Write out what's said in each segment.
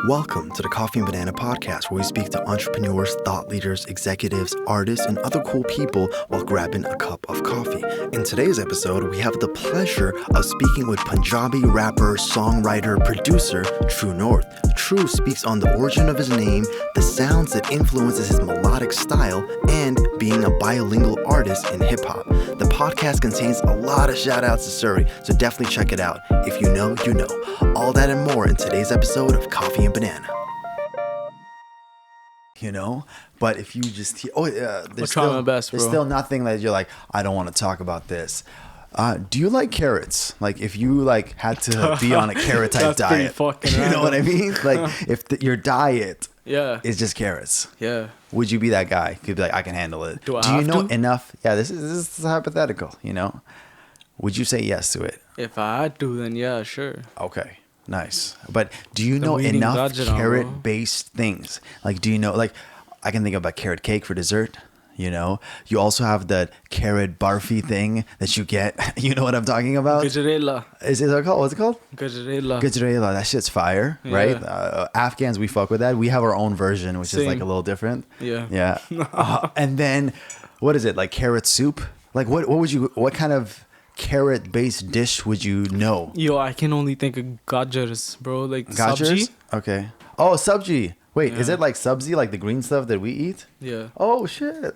Welcome to the Coffee and Banana podcast, where we speak to entrepreneurs, thought leaders, executives, artists, and other cool people while grabbing a cup of coffee. In today's episode, we have the pleasure of speaking with Punjabi rapper, songwriter, producer, Tru North. Tru speaks on the origin of his name, the sounds that influences his melodic style, and being a bilingual artist in hip-hop. The podcast contains a lot of shout-outs to Surrey, so definitely check it out. If you know, you know. All that and more in today's episode of Coffee and Banana. You know, but if you just there's trying my best, bro. There's still nothing that you're like, I don't want to talk about this. Do you like carrots? Like, if you like had to be on a carrot type diet, you know what I mean? Like, if your diet is just carrots, would you be that guy? You'd be like, I can handle it. Do you know enough? Yeah, this is hypothetical. You know, would you say yes to it? If I had to, then yeah, sure. Okay. Nice. But do you know enough carrot-based things? Like, do you know, like, I can think about carrot cake for dessert, you know? You also have the carrot barfi thing that you get. You know what I'm talking about? Gajarela. Is it called? What's it called? Gajarela. Gajarela. That shit's fire, right? Afghans, we fuck with that. We have our own version, which is like a little different. Yeah. And then, what is it? Like carrot soup? Like, what kind of carrot-based dish would you know? Yo, I can only think of gajars, bro. Like gajars? Sabji? Okay. Oh, sabji. Wait, is it like sabzi, like the green stuff that we eat? Yeah. Oh, shit.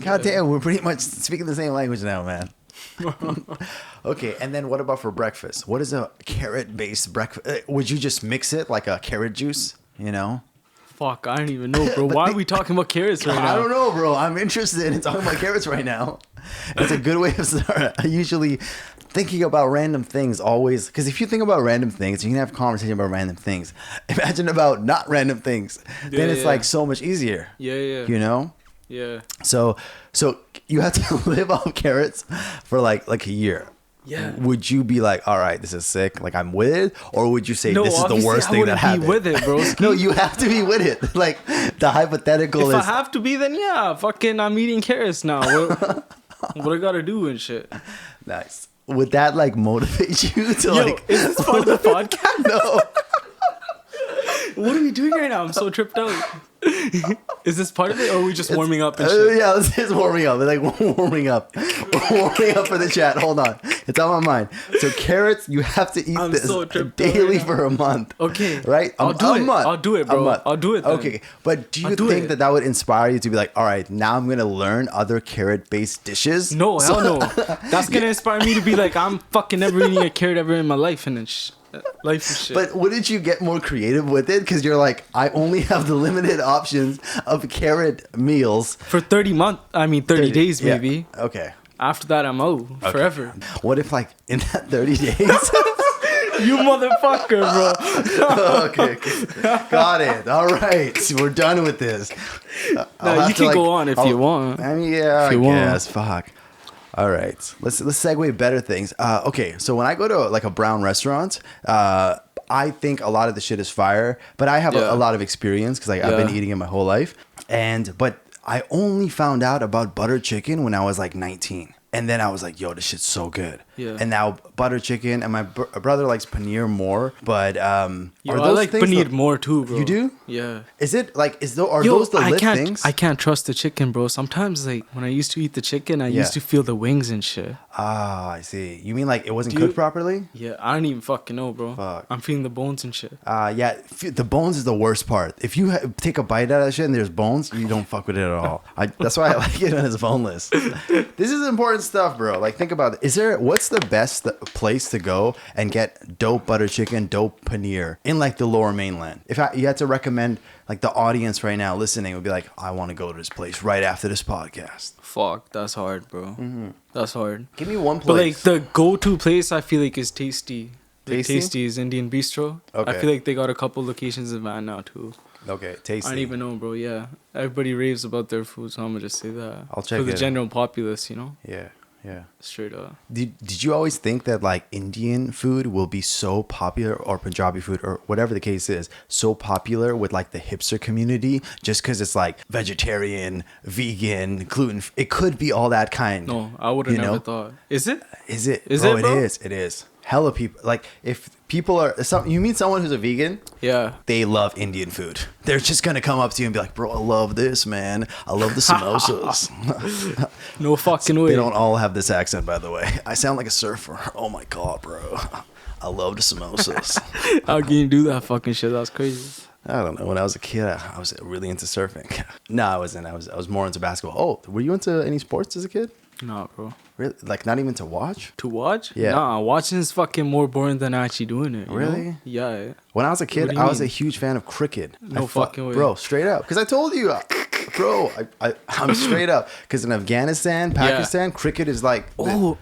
God damn, we're pretty much speaking the same language now, man. Okay, and then what about for breakfast? What is a carrot-based breakfast? Would you just mix it like a carrot juice, you know? Fuck, I don't even know, bro. Why are we talking about carrots right now? I don't know, bro. I'm interested in talking about carrots right now. It's a good way of starting. I usually thinking about random things always, because if you think about random things, you can have a conversation about random things. Imagine about not random things. Then it's like so much easier. Yeah. You know? Yeah. So you have to live off carrots for like a year. Yeah. Would you be like, all right, this is sick, like I'm with it? Or would you say this is the worst thing that happened? I wouldn't be with it, bro. No, you have to be with it. Like, the hypothetical if I have to be, then yeah, fucking I'm eating carrots now. What I gotta do and shit. Nice. Would that like motivate you to like... Is this part of the podcast? No. What are we doing right now? I'm so tripped out. Is this part of it, or are we just warming up and shit? Yeah, this is warming up. It's like warming up. We're warming up for the chat. Hold on. It's on my mind. So carrots, you have to eat daily for a month. Okay. Right? I'll do it. Month. I'll do it, bro. I'll do it then. Okay. But do you think that would inspire you to be like, all right, now I'm going to learn other carrot-based dishes? No, hell no. That's going to inspire me to be like, I'm fucking never eating a carrot ever in my life and life and shit. But wouldn't you get more creative with it? Because you're like, I only have the limited options of carrot meals. For 30 days maybe. Yeah. Okay. After that, I'm out forever. What if like in that 30 days... You motherfucker, bro. Okay. Got it. All right. We're done with this. No, you can go on if you want. I mean, yeah, I guess. Fuck. All right, let's segue better things. Okay, so when I go to like a brown restaurant, I think a lot of the shit is fire, but I have a lot of experience because like I've been eating it my whole life, but I only found out about butter chicken when I was like 19. And then I was like, yo, this shit's so good. Yeah. And now butter chicken, and my brother likes paneer more, but I like paneer more too, bro. You do? Yeah. Is it like those the lit things? I can't trust the chicken, bro. Sometimes like when I used to eat the chicken, I used to feel the wings and shit. Ah, I see. You mean like it wasn't cooked properly? Yeah, I don't even fucking know, bro. Fuck. I'm feeling the bones and shit. Yeah, the bones is the worst part. If you take a bite out of that shit and there's bones, you don't fuck with it at all. That's why I like it when it's boneless. This is important stuff, bro. Like, think about it. What's the best place to go and get dope butter chicken, dope paneer in like the lower mainland? If you had to recommend, like the audience right now listening would be like, I want to go to this place right after this podcast. Fuck, that's hard, bro. Mm-hmm. That's hard. Give me one place. But like the go-to place I feel like is Tasty. Tasty is Indian Bistro. Okay. I feel like they got a couple locations in Van now too. Okay, Tasty. I don't even know, bro. Yeah, everybody raves about their food, so I'm gonna just say that. I'll check for the general populace, you know. Yeah. Straight up. Did you always think that like Indian food will be so popular, or Punjabi food, or whatever the case is, so popular with like the hipster community just because it's like vegetarian, vegan, gluten? It could be all that kind. No, I would have never thought. Is it? Is it? Is bro, it, bro? It is. hella people. Like, if people are you meet someone who's a vegan, yeah, they love Indian food. They're just gonna come up to you and be like, bro, I love this, man. I love the samosas. No fucking way. They don't all have this accent, by the way. I sound like a surfer. Oh my god, bro. I love the samosas. How can you do that fucking shit? That's crazy. I don't know. When I was a kid, I was really into surfing. No, I wasn't. I was more into basketball. Oh, were you into any sports as a kid? Nah, bro. Really? Like, not even to watch? To watch? Yeah. Nah, watching is fucking more boring than actually doing it. Really? Know? Yeah. When I was a kid, I was a huge fan of cricket. No fucking way. Bro, straight up. Because I told you, bro, I'm straight up. Because in Afghanistan, Pakistan, cricket is like... how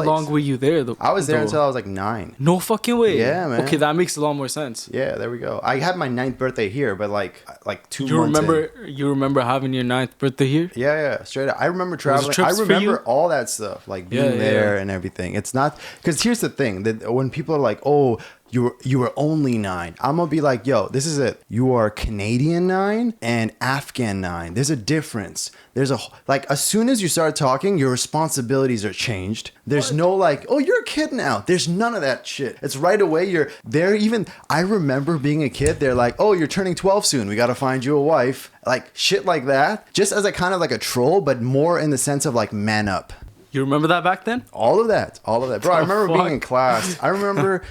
long were you there? I was there until I was like 9. No fucking way. Yeah, man. Okay, that makes a lot more sense. Yeah, there we go. I had my 9th birthday here, but like 2 months You remember having your 9th birthday here? Yeah, straight up. I remember traveling. I remember all that stuff, like being there and everything. It's not... Because here's the thing. That when people are like, oh... You were only 9. I'm gonna be like, yo, this is it. You are Canadian 9 and Afghan 9. There's a difference. As soon as you start talking, your responsibilities are changed. There's no like, oh, you're a kid now. There's none of that shit. It's right away. You're there. Even I remember being a kid. They're like, oh, you're turning 12 soon. We gotta find you a wife. Like shit like that. Just as a kind of like a troll, but more in the sense of like man up. You remember that back then? All of that. Bro, I remember being in class. I remember,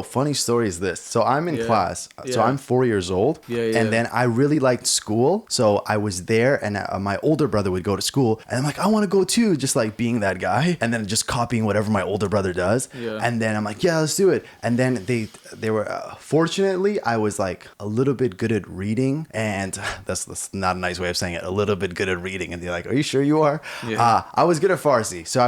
funny story is this. So I'm in class. So I'm 4 years old. And then I really liked school. So I was there and my older brother would go to school. And I'm like, I want to go too. Just like being that guy. And then just copying whatever my older brother does. Yeah. And then I'm like, yeah, let's do it. And then they were, fortunately, I was like a little bit good at reading. And that's not a nice way of saying it. A little bit good at reading. And they're like, are you sure you are? Yeah. I was good at Farsi. So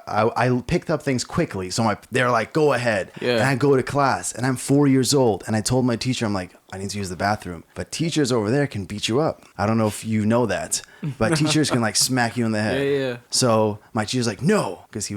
I picked up things quickly. So they're like, go ahead. Yeah. And I go to class and I'm 4 years old. And I told my teacher, I'm like, I need to use the bathroom. But teachers over there can beat you up. I don't know if you know that. But teachers can like smack you in the head. Yeah. So my teacher's like, no. Because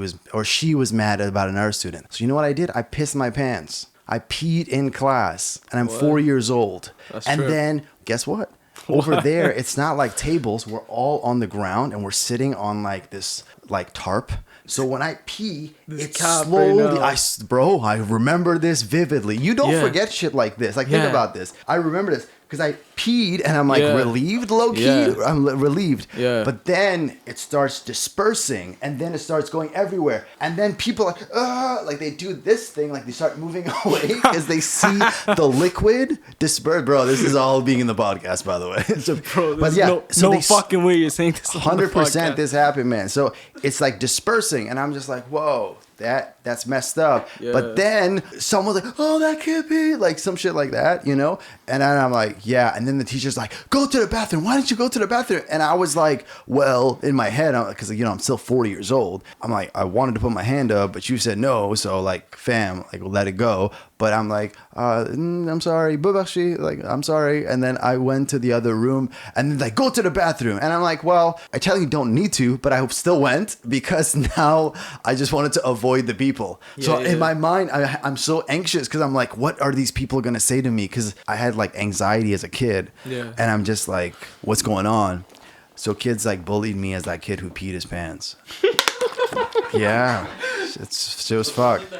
she was mad about another student. So you know what I did? I pissed my pants. I peed in class. And I'm 4 years old. That's true. Then guess what? Over there, it's not like tables. We're all on the ground and we're sitting on like this like tarp. So when I pee, it's slowly. I remember this vividly. You don't forget shit like this. Like think about this. I remember this because I peed and I'm like relieved, low key. I'm relieved. Yeah. But then it starts dispersing and then it starts going everywhere. And then people like they do this thing, like they start moving away because they see the liquid disperse. Bro, this is all being in the podcast, by the way. So, bro, no fucking way you're saying this. 100% this happened, man. So it's like dispersing, and I'm just like, whoa. That's messed up. Yeah. But then someone's like, oh, that kid peed, like some shit like that, And then I'm like, yeah. And then the teacher's like, go to the bathroom. Why didn't you go to the bathroom? And I was like, well, in my head, because I'm still 40 years old. I'm like, I wanted to put my hand up, but you said no. So like, fam, like, let it go. But I'm like, I'm sorry, Bubashi, like, I'm sorry. And then I went to the other room and then like, go to the bathroom. And I'm like, well, I tell you don't need to, but I still went because now I just wanted to avoid the people. In my mind, I'm so anxious because I'm like, what are these people going to say to me? Because I had like anxiety as a kid. Yeah. And I'm just like, what's going on? So kids like bullied me as that kid who peed his pants. It was fucked.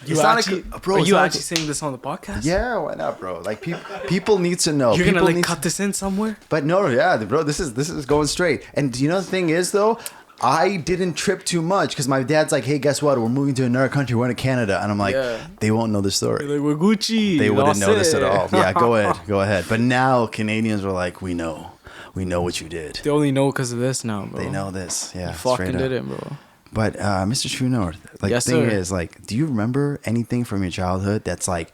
Are you actually saying this on the podcast? Yeah, why not, bro? Like people need to know. You're gonna like cut this in somewhere? But no, bro. This is going straight. And you know the thing is though, I didn't trip too much because my dad's like, hey, guess what? We're moving to another country. We're in Canada, and I'm like, they won't know the story. They're like, we're Gucci. They wouldn't know this at all. Yeah, go ahead. But now Canadians were like, we know what you did. They only know because of this now, bro. They know this. Yeah, you fucking did it, bro. But Mr. Tru North, like the thing is, like, do you remember anything from your childhood that's like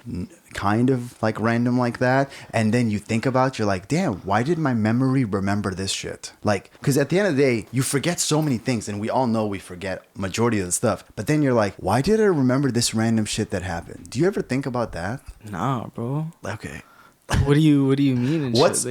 kind of like random like that? And then you think about, you're like, damn, why did my memory remember this shit? Like, because at the end of the day, you forget so many things, and we all know we forget majority of the stuff. But then you're like, why did I remember this random shit that happened? Do you ever think about that? Nah, bro. Okay. What do you mean? And what's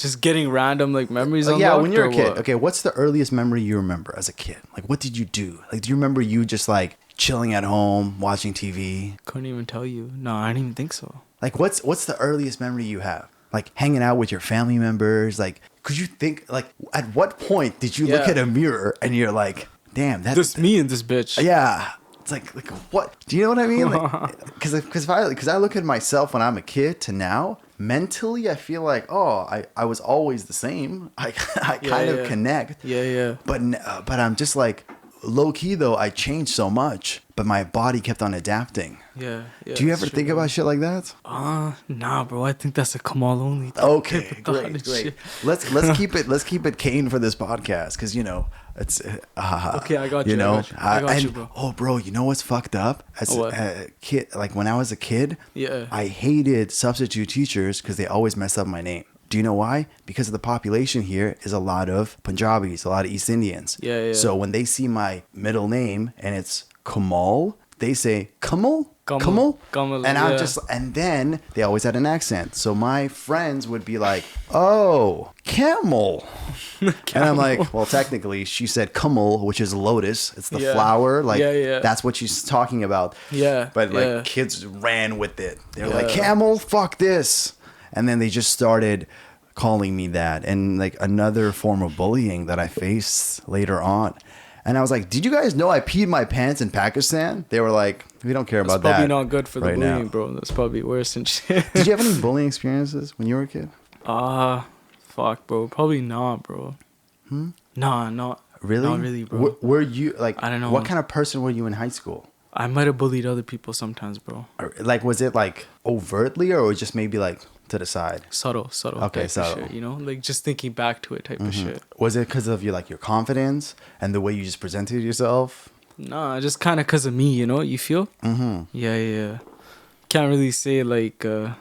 just getting random like memories? Yeah, when you're a kid. What? Okay, what's the earliest memory you remember as a kid? Like, what did you do? Like, do you remember you just like chilling at home watching TV? Couldn't even tell you. No, I didn't even think so. Like, what's the earliest memory you have? Like hanging out with your family members. Like, could you think like at what point did you look at a mirror and you're like, damn, that's me and this bitch? Yeah. It's like what? Do you know what I mean? Like, because I look at myself when I'm a kid to now, mentally I feel like, oh, I was always the same. I kind of connect. Yeah. But I'm just like, low key though, I changed so much, but my body kept on adapting. Yeah. Do you ever think about shit like that? Nah, bro. I think that's a Kamal only thing. Okay, great. Let's keep it Kane for this podcast, because it's okay. I got you. I got you, bro. Oh, bro, you know what's fucked up? As a kid, like when I was a kid, yeah, I hated substitute teachers because they always mess up my name. Do you know why? Because of the population here is a lot of Punjabis, a lot of East Indians. Yeah. So when they see my middle name and it's Kamal, they say Kamal. And then they always had an accent. So my friends would be like, oh, camel. And I'm like, well, technically she said Kamal, which is lotus. It's the flower. Like, that's what she's talking about. Yeah. But like kids ran with it. They're like, camel, fuck this. And then they just started calling me that. And like another form of bullying that I faced later on. And I was like, did you guys know I peed my pants in Pakistan? They were like, we don't care about that. That's probably not good for the bullying, bro. That's probably worse than shit. Did you have any bullying experiences when you were a kid? Fuck, bro. Probably not, bro. Nah, not really. Not really, bro. Were you like? I don't know. What kind of person were you in high school? I might have bullied other people sometimes, bro. Like, was it like overtly, or was it just maybe like to the side? Subtle. Okay, subtle. Shit, like just thinking back to it type of shit. Was it because of your your confidence and the way you just presented yourself? Nah, just kind of because of me, you feel? Yeah. Can't really say like the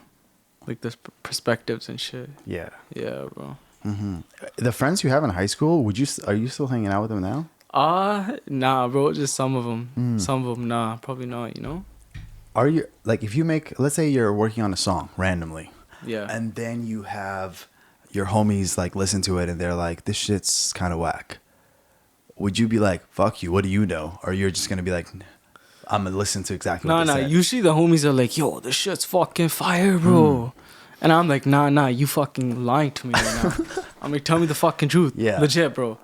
perspectives and shit. Yeah, bro. The friends you have in high school, are you still hanging out with them now? Nah, bro. Just some of them. Some of them, nah, probably not. Are you like, if you make, let's say you're working on a song randomly, and then you have your homies like listen to it and they're like, this shit's kind of whack. Would you be like, fuck you, what do you know? Or you're just gonna be like, I'm gonna listen to exactly what they said? Usually the homies are like, yo, this shit's fucking fire, bro. And I'm like, nah, you fucking lying to me right now. I'm like, tell me the fucking truth. Yeah. Legit, bro.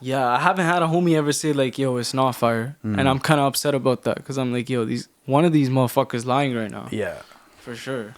Yeah, I haven't had a homie ever say like, yo, it's not fire. And I'm kind of upset about that because I'm like, yo, one of these motherfuckers lying right now. Yeah. For sure.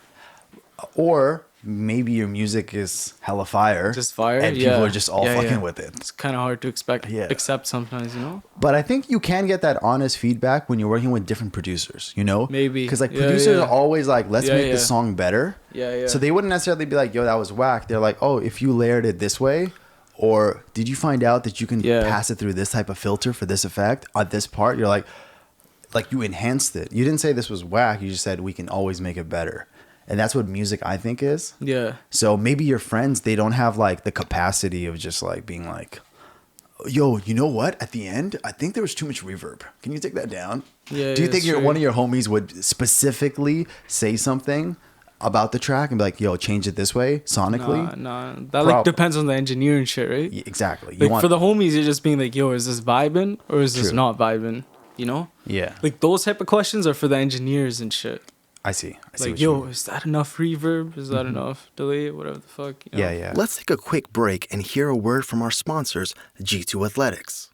Or maybe your music is hella fire. Just fire? And people are just all fucking with it. It's kind of hard to accept sometimes, But I think you can get that honest feedback when you're working with different producers, Maybe. Because like producers are always like, let's make this song better. Yeah. So they wouldn't necessarily be like, yo, that was whack. They're like, oh, if you layered it this way, or did you find out that you can pass it through this type of filter for this effect on this part? You're like you enhanced it. You didn't say this was whack. You just said we can always make it better. And that's what music, I think, is. Yeah. So maybe your friends, they don't have like the capacity of just like being like, yo, you know what? At the end, I think there was too much reverb. Can you take that down? Yeah. Do you think one of your homies would specifically say something about the track and be like, yo, change it this way sonically? Nah. That depends on the engineer and shit, right? Yeah, exactly. For the homies, you're just being like, yo, is this vibing or is this not vibing? Yeah. Like those type of questions are for the engineers and shit. I see. Like, yo, is that enough reverb? Is that enough delay? Whatever the fuck. Yeah. Let's take a quick break and hear a word from our sponsors, G2 Athletics.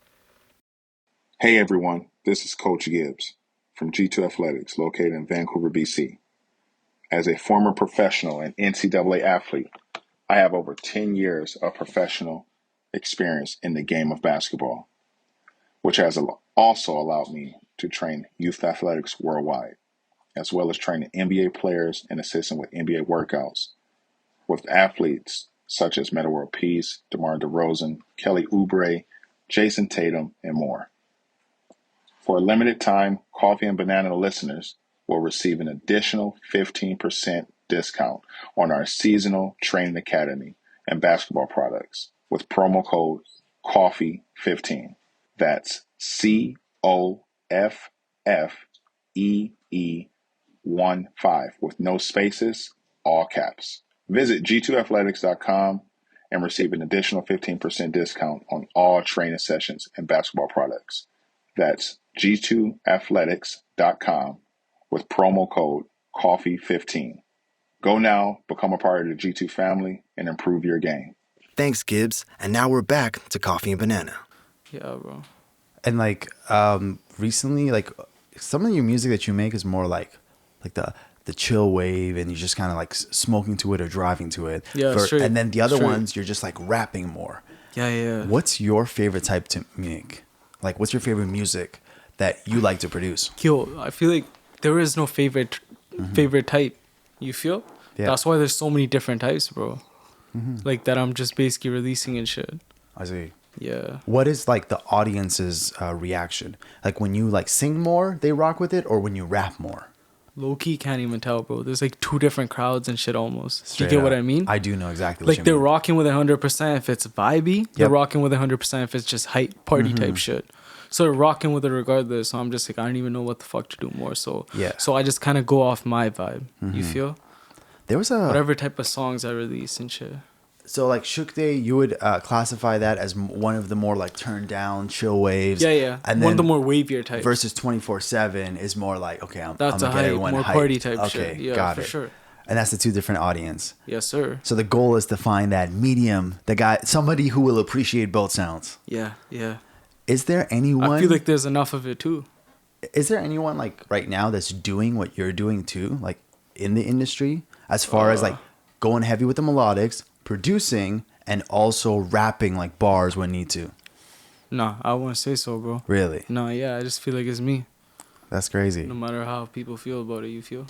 Hey everyone, this is Coach Gibbs from G2 Athletics, located in Vancouver, BC. As a former professional and NCAA athlete, I have over 10 years of professional experience in the game of basketball, which has also allowed me to train youth athletics worldwide, as well as training NBA players and assisting with NBA workouts with athletes such as Metta World Peace, DeMar DeRozan, Kelly Oubre, Jason Tatum, and more. For a limited time, Coffee and Banana listeners will receive an additional 15% discount on our seasonal training academy and basketball products with promo code COFFEE15. That's COFFEE15 with no spaces, all caps. Visit g2athletics.com and receive an additional 15% discount on all training sessions and basketball products. That's g2athletics.com with promo code COFFEE15. Go now, become a part of the G2 family, and improve your game. Thanks, Gibbs. And now we're back to Coffee and Banana. Yeah, bro. And like, recently, like some of your music that you make is more like the chill wave, and you're just kind of like smoking to it or driving to it. Yeah, straight, and then the other straight. ones, you're just like rapping more. Yeah. What's your favorite type to make? Like, what's your favorite music that you like to produce? Yo, I feel like there is no favorite type. You feel? Yeah. That's why there's so many different types, bro. Like that I'm just basically releasing and shit. I see. Yeah. What is like the audience's reaction? Like when you like sing more, they rock with it, or when you rap more? Low key can't even tell, bro. There's like two different crowds and shit almost. Straight Do you get up. what I mean? I do know exactly what Like you they're mean. rocking with 100% if it's vibey. They're Yep. rocking with 100% if it's just hype party type shit. So they're rocking with it regardless. So I'm just like, I don't even know what the fuck to do more. So Yeah. So I just kind of go off my vibe. You feel? There was a Whatever type of songs I release and shit. So like Shook Day, you would classify that as one of the more like turned down chill waves. Yeah. And one of the then more wavier types. versus 24/7 is more like, okay, I'm That's gonna a get hype, everyone more hyped. party type okay, shit. Yeah, got for it. sure. And that's the two different audience. Yes, sir. So the goal is to find that medium, somebody who will appreciate both sounds. Yeah. Is there anyone? I feel like there's enough of it too. Is there anyone like right now that's doing what you're doing too, like in the industry, as far as like going heavy with the melodics, producing, and also rapping like bars when need to? Nah, I wouldn't say so, bro. Really? No, yeah, I just feel like it's me. That's crazy. No matter how people feel about it, you feel.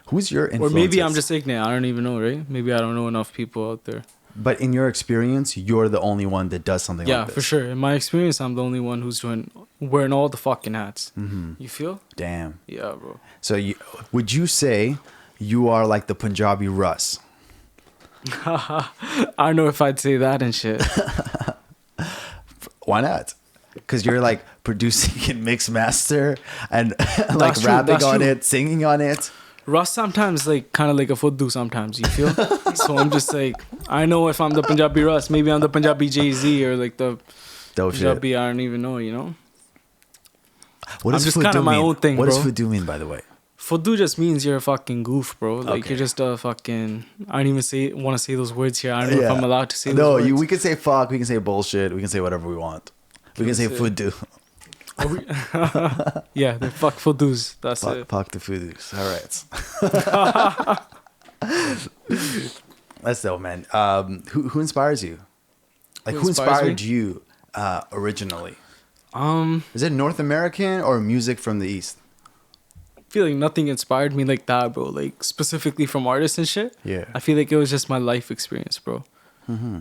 Who's your Or influence? maybe I'm just ignorant. I don't even know, right? Maybe I don't know enough people out there. But in your experience, you're the only one that does something Yeah, like this. for sure. In my experience, I'm the only one who's wearing all the fucking hats. You feel? Damn. Yeah, bro. So would you say you are like the Punjabi Russ? I don't know if I'd say that and shit. Why not? Because you're like producing and mix master and like That's true, rapping that's on true. it, singing on it. Russ sometimes like kind of like a fuddu sometimes, you feel? So I'm just like, I know if I'm the Punjabi Russ, maybe I'm the Punjabi Jay-Z or like the Dope shit. Punjabi, I don't even know, you know? What does I'm just fuddu kinda my mean? own thing, What does bro. fuddu mean, by the way? Fuddu just means you're a fucking goof, bro. Like Okay. you're just a fucking, I don't even want to say those words here. I don't know if I'm allowed to say No, those words. we can say fuck, we can say bullshit, we can say whatever we want. We can say say- fuddu. Yeah, they're fuck fuddus. That's it. Fuck the foodies. All right. That's dope, man. Who inspires you? Like who inspired you originally? Is it North American or music from the East? I feel like nothing inspired me like that, bro. Like specifically from artists and shit. Yeah. I feel like it was just my life experience, bro.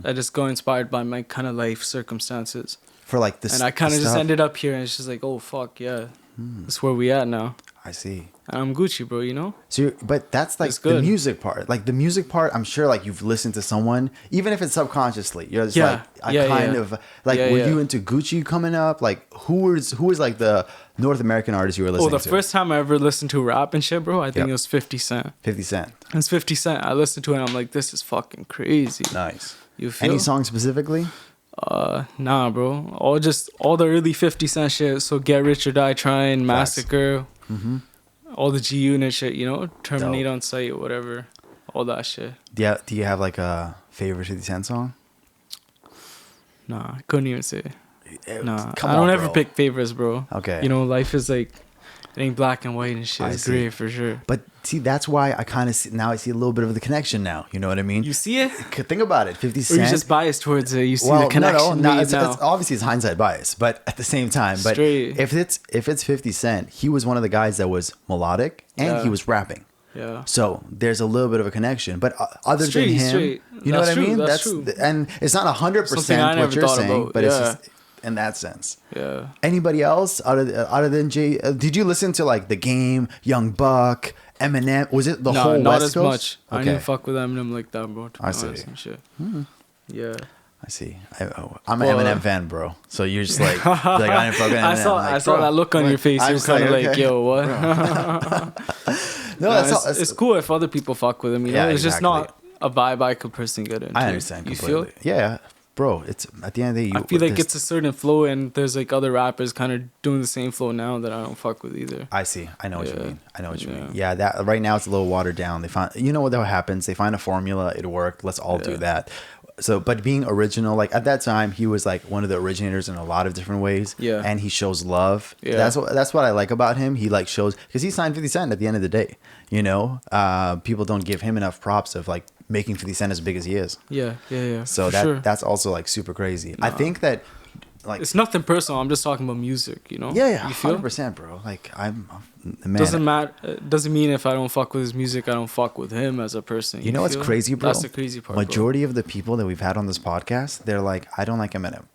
I just got inspired by my kind of life circumstances. For like this, And I kind of just stuff? ended up here and it's just like, oh, fuck, yeah. That's where we at now. I see. And I'm Gucci, bro, you know? So, but that's like It's the good. music part. Like the music part, I'm sure like you've listened to someone, even if it's subconsciously. You're just Yeah. like, I Yeah, kind yeah. of like. Yeah, were yeah. you into Gucci coming up? Like who was like the North American artist you were listening Oh, to? the first time I ever listened to rap and shit, bro, I think Yep. it was 50 Cent. 50 Cent. It's 50 Cent. I listened to it and I'm like, this is fucking crazy. Nice. You feel? Any song specifically? Nah, bro. All the early 50 Cent shit. So Get Rich or Die Trying, Massacre, all the G Unit shit, you know? Terminate Dope. on Sight, whatever. All that shit. Do you have like a favorite 50 Cent song? Nah, I couldn't even say. Nah, Come I don't on, ever bro. pick favorites, bro. Okay. You know, life is like, it ain't black and white and shit. I It's see. gray for sure. But see, that's why I kind of see, now I see a little bit of the connection now. You know what I mean? You see it? Think about it. 50 Or Cent. you just biased towards it? You see the connection no, made it's now. obviously it's hindsight bias, but at the same time, but Straight. if it's 50 Cent, he was one of the guys that was melodic and Yeah. he was rapping. Yeah. So there's a little bit of a connection, but other Straight, than him, straight. you know That's what I true, mean? that's true. And it's not 100% Something I what never you're thought saying, about, but it's yeah. just in that sense. Yeah. Anybody else other than Jay? Did you listen to like The Game, Young Buck, Eminem? Was it the Nah, whole not West as Coast? much. I didn't fuck with Eminem like that, bro. To be I see. honest and shit. Yeah. I see. I'm an Eminem fan, bro. So you're just like, I didn't fuck with Eminem. I saw that look on your face. I'm You're just kind of like, like, okay. yo, what? No, Nah, that's it's cool if other people fuck with him. You know, Yeah, it's just exactly. not a vibe I could personally get into. I understand You completely. feel? Yeah, bro, it's at the end of the day. I feel like it's a certain flow, and there's like other rappers kind of doing the same flow now that I don't fuck with either. I see. I know what you mean. I know what you mean. Yeah, that right now it's a little watered down. They find, you know what happens? They find a formula. It worked. Let's all do that. So, but being original, like at that time, he was like one of the originators in a lot of different ways. Yeah. And he shows love. Yeah. That's what I like about him. He like shows, because he signed 50 Cent at the end of the day. You know, people don't give him enough props of like making 50 Cent as big as he is. Yeah. So that's also like super crazy. I think that like it's nothing personal. I'm just talking about music, you know. Yeah, you feel? 100%, bro. Like I'm man. Doesn't matter. Doesn't mean if I don't fuck with his music, I don't fuck with him as a person. You know what's crazy, bro? That's the crazy part. Majority of the people that we've had on this podcast, they're like, I don't like Eminem.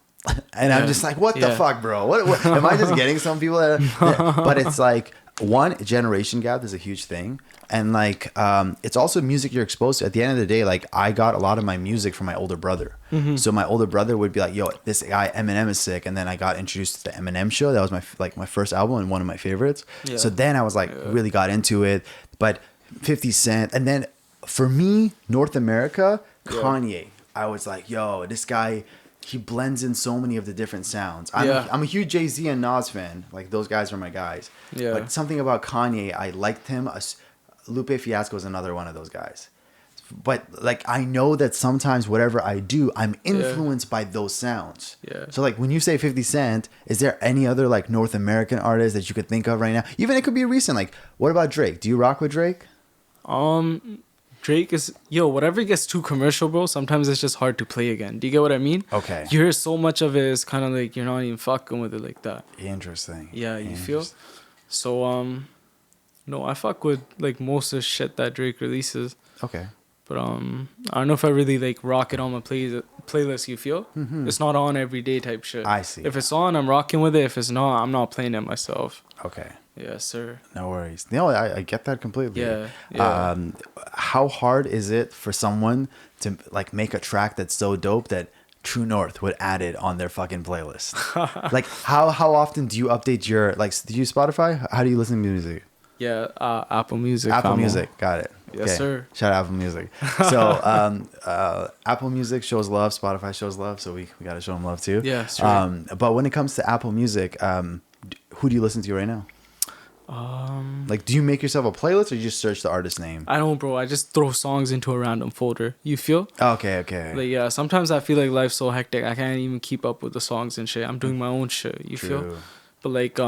And I'm just like, what the fuck, bro? What am I just getting some people but it's like one generation gap is a huge thing. And like it's also music you're exposed to. At the end of the day, like I got a lot of my music from my older brother. So my older brother would be like, yo, this guy Eminem is sick. And then I got introduced to the Eminem show. That was my first album and one of my favorites. So then I was like really got into it. But 50 Cent, and then for me, North America, Kanye, I was like, yo, this guy, he blends in so many of the different sounds. I'm a huge Jay-Z and Nas fan. Like those guys are my guys. But something about Kanye, I liked him. Lupe Fiasco is another one of those guys. But like I know that sometimes whatever I do, I'm influenced by those sounds. So like when you say 50 Cent, is there any other like North American artist that you could think of right now? Even it could be recent. Like what about Drake? Do you rock with Drake? Drake is whatever gets too commercial, bro. Sometimes it's just hard to play again. Do you get what I mean? Okay. You hear so much of it, it's kind of like you're not even fucking with it like that. Interesting. Yeah, you feel? So no, I fuck with like most of the shit that Drake releases. Okay. But I don't know if I really like rock it on my playlist. You feel? It's not on every day type shit. I see. If it's on, I'm rocking with it. If it's not, I'm not playing it myself. Okay. Yes, sir. No worries. No, I get that completely. Yeah. How hard is it for someone to like make a track that's so dope that Tru North would add it on their fucking playlist? Like how often do you update your do you Spotify? How do you listen to music? Yeah, Apple Music. Apple Music, got it. Yes, sir. Shout out Apple Music. So Apple Music shows love, Spotify shows love, so we got to show them love too. Yeah, sure. But when it comes to Apple Music, who do you listen to right now? Like, do you make yourself a playlist or you just search the artist name? I don't, bro. I just throw songs into a random folder. You feel? Okay. Like, yeah, sometimes I feel like life's so hectic. I can't even keep up with the songs and shit. I'm doing my own shit. You feel? But like,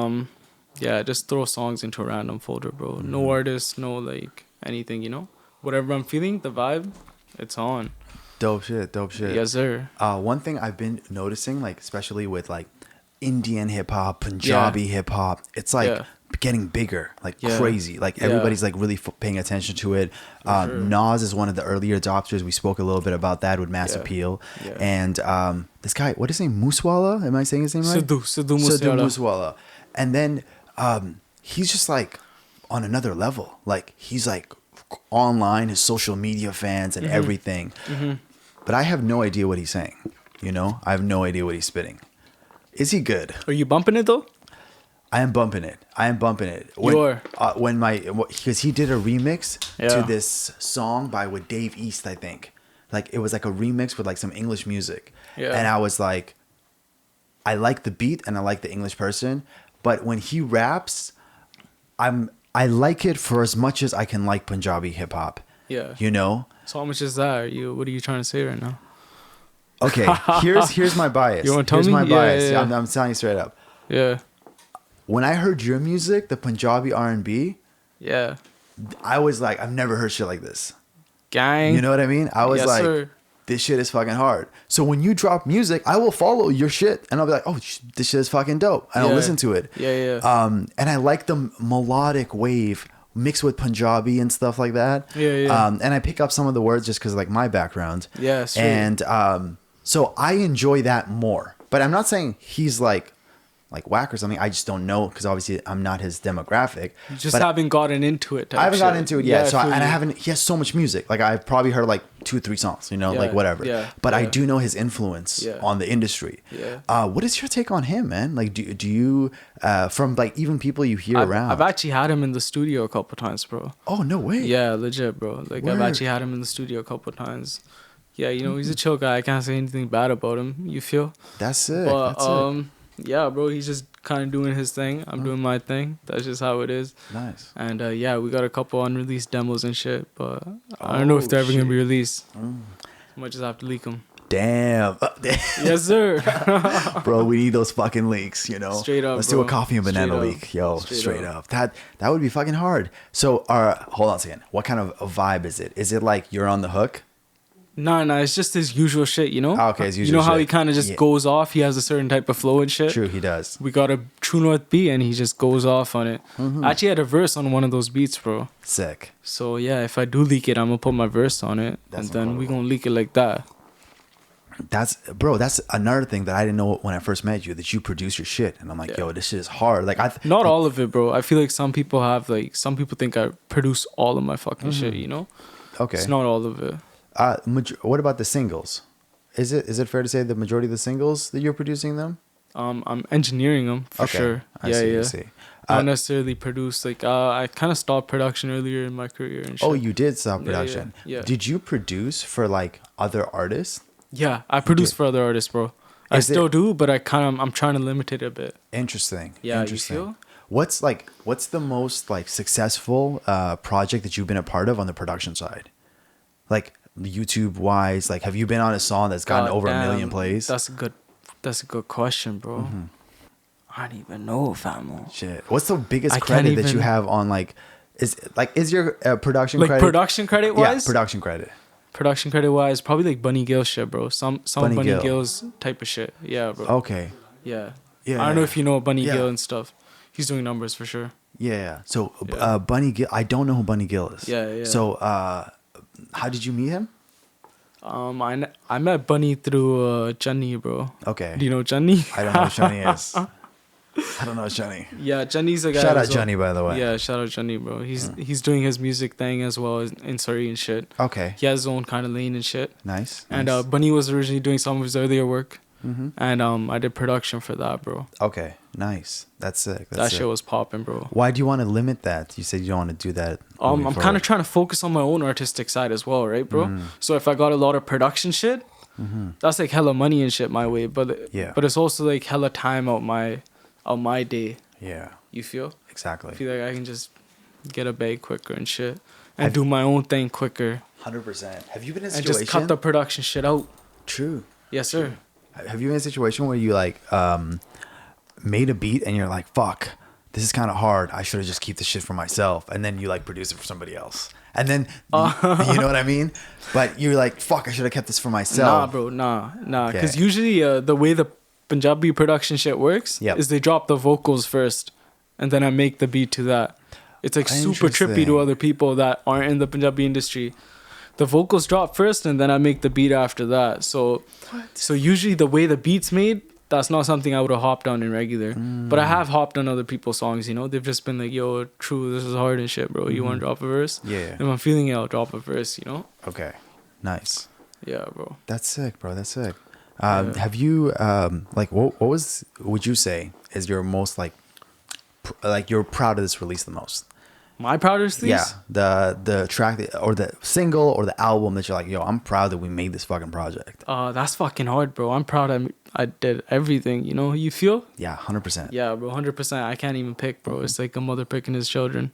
yeah, just throw songs into a random folder, bro. No artist, no like anything, you know? Whatever I'm feeling, the vibe, it's on. Dope shit. Yes, sir. One thing I've been noticing, like, especially with like Indian hip hop, Punjabi hip hop, it's like getting bigger, like crazy. Like everybody's like really paying attention to it. Nas is one of the earlier adopters. We spoke a little bit about that with Mass Appeal. And this guy, what is his name? Muswala? Am I saying his name right? Sidhu Muswala. And then he's just like on another level. Like he's like online, his social media fans and everything. But I have no idea what he's saying. You know, I have no idea what he's spitting. Is he good? Are you bumping it though? I am bumping it. Because he did a remix to this song with Dave East, I think. Like it was like a remix with like some English music. And I was like, I like the beat and I like the English person, but when he raps, I like it for as much as I can like Punjabi hip hop. Yeah. You know? So how much is that? What are you trying to say right now? Okay, here's my bias. You want to tell me? My bias. Yeah. I'm telling you straight up. Yeah. When I heard your music, the Punjabi R&B, I was like, I've never heard shit like this. Gang. You know what I mean? I was this shit is fucking hard. So when you drop music, I will follow your shit and I'll be like, oh, this shit is fucking dope. And I'll listen to it. And I like the melodic wave mixed with Punjabi and stuff like that. And I pick up some of the words just because of like my background. And so I enjoy that more. But I'm not saying he's like whack or something. I just don't know because obviously I'm not his demographic. You just haven't gotten into it. I haven't gotten into it yet. I haven't. He has so much music. Like I've probably heard like 2 or 3 songs. You know, like whatever. But I do know his influence on the industry. What is your take on him, man? Like, do you from like even people you hear around? I've actually had him in the studio a couple times, bro. Oh no way. Yeah, legit, bro. Like I've actually had him in the studio a couple times. Yeah, you know, he's a chill guy. I can't say anything bad about him. You feel? That's it. But That's it. yeah, bro, he's just kind of doing his thing. I'm doing my thing. That's just how it is. Nice. And yeah, we got a couple unreleased demos and shit, but I don't know if they're ever gonna be released. Might just have to leak them. Damn. Yes, sir. Bro, we need those fucking leaks, you know? Straight up, Let's bro. do a coffee and banana Straight up. leak. Yo, Straight straight up. up. That would be fucking hard. So, hold on a second. What kind of a vibe is it? Is it like you're on the hook? Nah, it's just his usual shit, you know? Oh, okay, his You usual know how shit. he kind of just Yeah. goes off? He has a certain type of flow and shit. True, he does. We got a Tru North beat and he just goes off on it. I actually had a verse on one of those beats, bro. Sick. So yeah, if I do leak it, I'm gonna put my verse on it. That's and then we incredible. gonna leak it like that. That's another thing that I didn't know when I first met you, that you produce your shit. And I'm like, Yeah. yo, this shit is hard. Like, Not all of it, bro. I feel like some people think I produce all of my fucking shit, you know? okay. It's not all of it. What about the singles? Is it fair to say the majority of the singles that you're producing them? I'm engineering them for sure. I Yeah, see, yeah. I see. Not necessarily produce. Like, I kind of stopped production earlier in my career and shit. Oh, you did stop Yeah, production. yeah. Did you produce for like other artists? Yeah, I produce for other artists, bro. I Is it- still do, but I'm trying to limit it a bit. Interesting. Yeah, you Interesting. feel? What's the most like successful project that you've been a part of on the production side? Like YouTube wise, like have you been on a song that's gotten God over a damn, million plays? That's a good question, bro. Mm-hmm. I don't even know, famo. Shit. What's the biggest I can't credit that you even- have on like is your production Like credit? production credit wise? Yeah, production credit. Production credit wise, probably like Bunny Gill shit, bro. Some Bunny Bunny Gill. Gill's type of shit. Yeah, bro. Okay. Yeah. Yeah, I don't know yeah. if you know Bunny Yeah. Gill and stuff. He's doing numbers for sure. Yeah. So Yeah. Bunny Gill, I don't know who Bunny Gill is. Yeah, yeah. So how did you meet him? I met Bunny through Jenny, bro. Okay. Do you know Jenny? I don't know who Johnny is. I don't know Johnny. Yeah, Jenny's a guy. Shout out as well. Johnny, by the way. Yeah, shout out Jenny, bro. He's doing his music thing as well as in Surrey and shit. Okay. He has his own kind of lane and shit. Nice. And nice. Bunny was originally doing some of his earlier work. Mm-hmm. And I did production for that, bro. Okay. Nice. That's sick. That That's sick. shit was popping, bro. Why do you want to limit that? You said you don't want to do that. I'm kind of trying to focus on my own artistic side as well, right, bro? Mm. So if I got a lot of production shit, that's like hella money and shit my way. But Mm-hmm. Yeah. but it's also like hella time out my day. Yeah. You feel? Exactly. I feel like I can just get a bag quicker and shit, and do my own thing quicker, 100%. Have you been in a and situation? just cut the production shit out. True. Yes, sir. Have you been in a situation where you like made a beat and you're like, fuck, this is kind of hard. I should have just keep this shit for myself. And then you like produce it for somebody else. And then, you know what I mean? But you're like, fuck, I should have kept this for myself. Nah, bro, nah. Okay. Because usually the way the Punjabi production shit works Yep. is they drop the vocals first, and then I make the beat to that. It's like super trippy Interesting. to other people that aren't in the Punjabi industry. The vocals drop first, and then I make the beat after that. So usually the way the beat's made, that's not something I would have hopped on in regular. But I have hopped on other people's songs, you know? They've just been like, yo, True, this is hard and shit, bro. You want to drop a verse? Yeah. If I'm feeling it, I'll drop a verse, you know? Okay. Nice. Yeah, bro. That's sick, bro. That's sick. Have you like what would you say is your most like you're proud of this release the most? My proudest these? Yeah, the track or the single or the album that you're like, yo, I'm proud that we made this fucking project. That's fucking hard, bro. I'm proud I did everything, you know? You feel? Yeah, 100%. Yeah, bro, 100%. I can't even pick, bro. It's like a mother picking his children.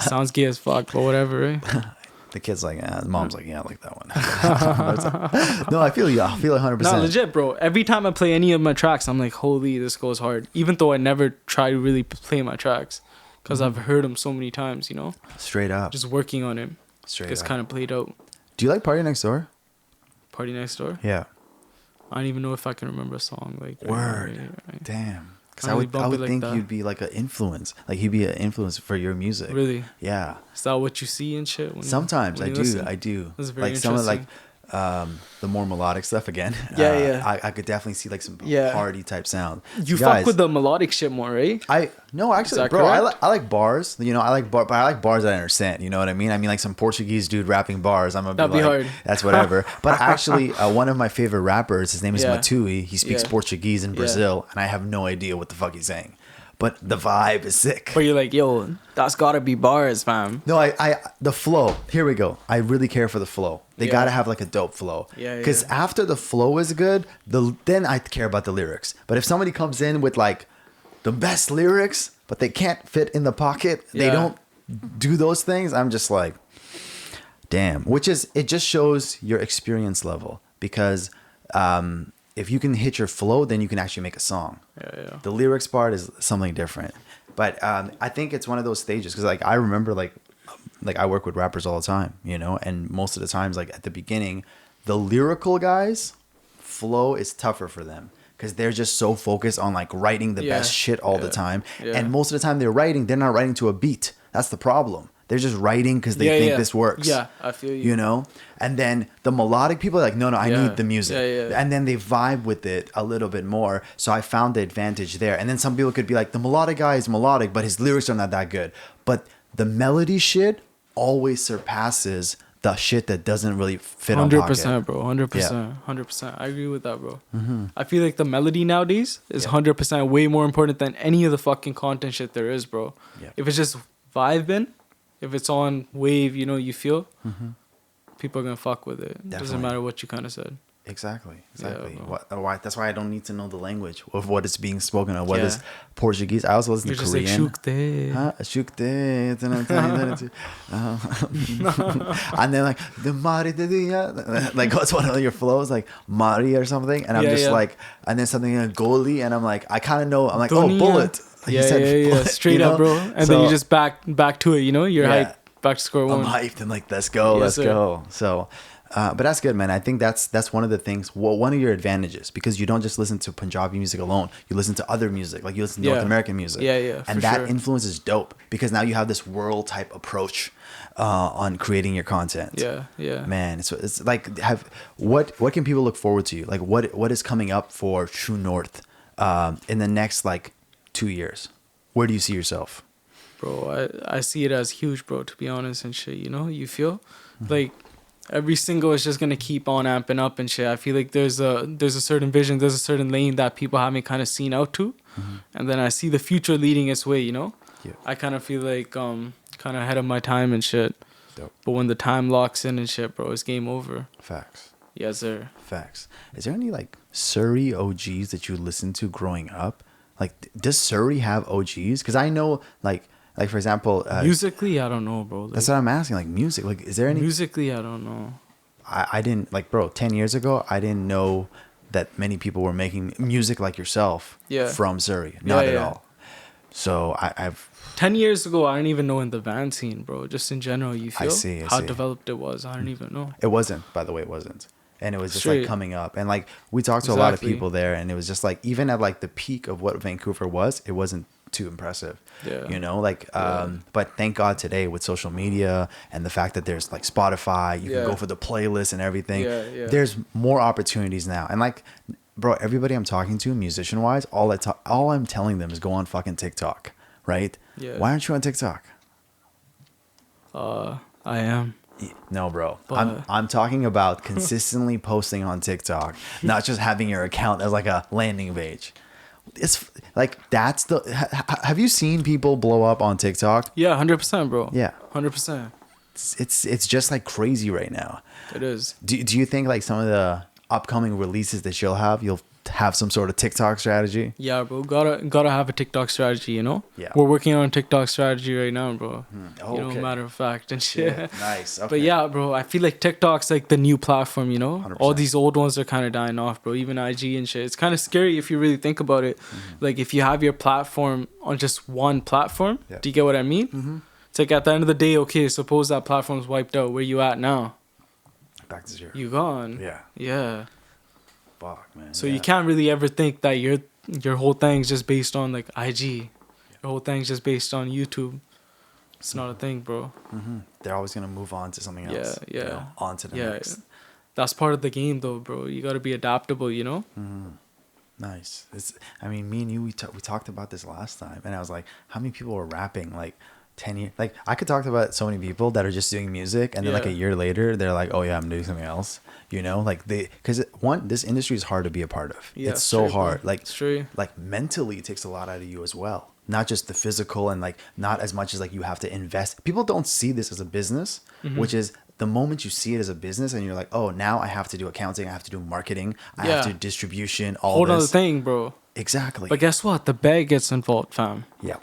Sounds gay as fuck, but whatever, right? The kid's like, the mom's like, yeah, I like that one. No, I feel you. I feel 100%. Not legit, bro. Every time I play any of my tracks, I'm like, holy, this goes hard. Even though I never try to really play my tracks, because I've heard them so many times, you know? Straight up. Just working on it. Straight It's up. kind of played out. Do you like Party Next Door? Party Next Door? Yeah. I don't even know if I can remember a song. Like Word. right. Damn. Because I I really would bump it like think that. you'd be like an influence. Like he'd be an influence for your music. Really? Yeah. Is that what you see and shit? Sometimes when I you do. listen? I do. That's very like some of like interesting. the more melodic stuff again. Yeah, yeah. I could definitely see like some Yeah. party type sound. You Guys, fuck with the melodic shit more, right? No, actually, that bro, correct? I like bars. You know, but I like bars that I understand. You know what I mean? I mean, like some Portuguese dude rapping bars. I'm gonna That'd be be like, hard. that's whatever. But actually, one of my favorite rappers, his name is Yeah. Matui. He speaks Yeah. Portuguese in Yeah. Brazil, and I have no idea what the fuck he's saying. but the vibe is sick. But you're like, yo, that's gotta be bars, fam. No, I the flow. Here we go. I really care for the flow. They gotta have like a dope flow. Yeah. Because after the flow is good, then I care about the lyrics. But if somebody comes in with like the best lyrics, but they can't fit in the pocket, they don't do those things, I'm just like, damn. It just shows your experience level. Because if you can hit your flow, then you can actually make a song. Yeah. The lyrics part is something different. But I think it's one of those stages. Because like I remember like I work with rappers all the time, you know, and most of the times, like at the beginning, the lyrical guys, flow is tougher for them because they're just so focused on like writing the best shit all the time. And most of the time they're not writing to a beat. That's the problem. They're just writing because they think this works. Yeah, I feel you. You know? And then the melodic people are like, no, I need the music. Yeah. And then they vibe with it a little bit more. So I found the advantage there. And then some people could be like, the melodic guy is melodic, but his lyrics are not that good. But the melody shit always surpasses the shit that doesn't really fit on pocket. 100%, bro. 100%. 100%. I agree with that, bro. I feel like the melody nowadays is 100% way more important than any of the fucking content shit there is, bro. If it's just vibing, if it's on wave, you know, you feel, people are going to fuck with it. It doesn't matter what you kind of said. Exactly. Yeah, that's why I don't need to know the language of what is being spoken of. What is Portuguese? I also listen to Korean. You're just like, shukte. And then like, the Mari de dia. Like, what's one of your flows? Like, Mari or something. And I'm just like, and then something like Goli. And I'm like, I kind of know. I'm like, oh, bullet. Yeah. Straight up, bro. And then you just back to it, you know? You're hyped. Back to square one. I'm hyped and like, let's go. So... but that's good, man. I think that's one of the things, one of your advantages, because you don't just listen to Punjabi music alone. You listen to other music, like you listen to North American music. And that influence is dope because now you have this world type approach on creating your content. Yeah. Man, it's like what can people look forward to? Like what is coming up for Tru North in the next like 2 years? Where do you see yourself? Bro, I see it as huge, bro, to be honest and shit, you know? You feel like every single is just gonna keep on amping up and shit. I feel like there's a certain vision, there's a certain lane that people haven't kind of seen out to, and then I see the future leading its way. You know, I kind of feel like kind of ahead of my time and shit. Dope. But when the time locks in and shit, bro, it's game over. Facts. Yes, sir. Facts. Is there any like Surrey OGs that you listened to growing up? Like, does Surrey have OGs? Because I know like for example, musically, I don't know, bro. Like, that's what I'm asking. Like music, like is there any? Musically, I don't know. I didn't like, bro. 10 years ago, I didn't know that many people were making music like yourself. From Surrey, not at all. So I've 10 years ago, I didn't even know in the van scene, bro. Just in general, you feel I see. developed it was. I don't even know. It wasn't, by the way, it wasn't. And it was just like coming up, and like we talked to a lot of people there, and it was just like even at like the peak of what Vancouver was, it wasn't too impressive. You know, like but thank God today with social media and the fact that there's like Spotify, you can go for the playlist and everything. There's more opportunities now, and like, bro, everybody I'm talking to musician wise, all I'm telling them is go on fucking TikTok, right? Why aren't you on TikTok? I am. No, bro. I'm talking about consistently posting on TikTok, not just having your account as like a landing page. It's like that's the. Have you seen people blow up on TikTok? Yeah, 100%, bro. Yeah, 100%. It's just like crazy right now. It is. Do you think like some of the upcoming releases that you'll have some sort of TikTok strategy? Yeah, bro. Gotta have a TikTok strategy, you know? Yeah. We're working on a TikTok strategy right now, bro. Oh, you know, matter of fact and shit. Yeah, nice. Okay. But yeah, bro, I feel like TikTok's like the new platform, you know? 100%. All these old ones are kind of dying off, bro. Even IG and shit. It's kind of scary if you really think about it. Like if you have your platform on just one platform, do you get what I mean? It's like at the end of the day, okay, suppose that platform's wiped out. Where you at now? Back to zero. You gone. Yeah. Fuck, man. So you can't really ever think that your whole thing's just based on like IG. Your whole thing's just based on YouTube. It's not a thing, bro. They're always gonna move on to something else. Yeah. You know, on to the next. That's part of the game, though, bro. You gotta be adaptable, you know. Nice. I mean, me and you, we talked about this last time, and I was like, how many people are rapping like 10 years? Like I could talk about so many people that are just doing music, and then like a year later, they're like, oh yeah, I'm doing something else. You know, like because this industry is hard to be a part of. It's so hard. Like mentally, it takes a lot out of you as well. not just the physical and like not as much as like you have to invest. People don't see this as a business, which is the moment you see it as a business and you're like, oh, now I have to do accounting, I have to do marketing, I have to do distribution, all Whole this. other thing, bro. Exactly. But guess what? The bag gets involved, fam. Yeah.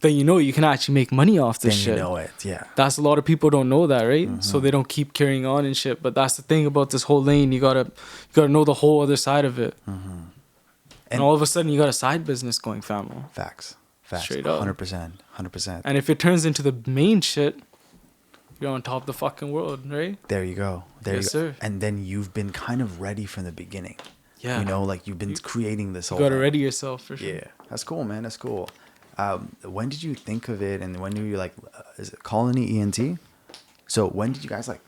Then you know you can actually make money off this Then shit. you know it. Yeah. That's a lot of people don't know that, right? So they don't keep carrying on and shit. But that's the thing about this whole lane. You gotta know the whole other side of it. And all of a sudden you got a side business going, fam. Facts. Straight up. 100%. And if it turns into the main shit, you're on top of the fucking world, right? There you go. Yes, sir. And then you've been kind of ready from the beginning. Yeah. You know, like you've been creating this whole You gotta thing. ready yourself for sure. Yeah. That's cool, man. That's cool. When did you think of it, and when did you like, is it Colony ENT? So when did you guys like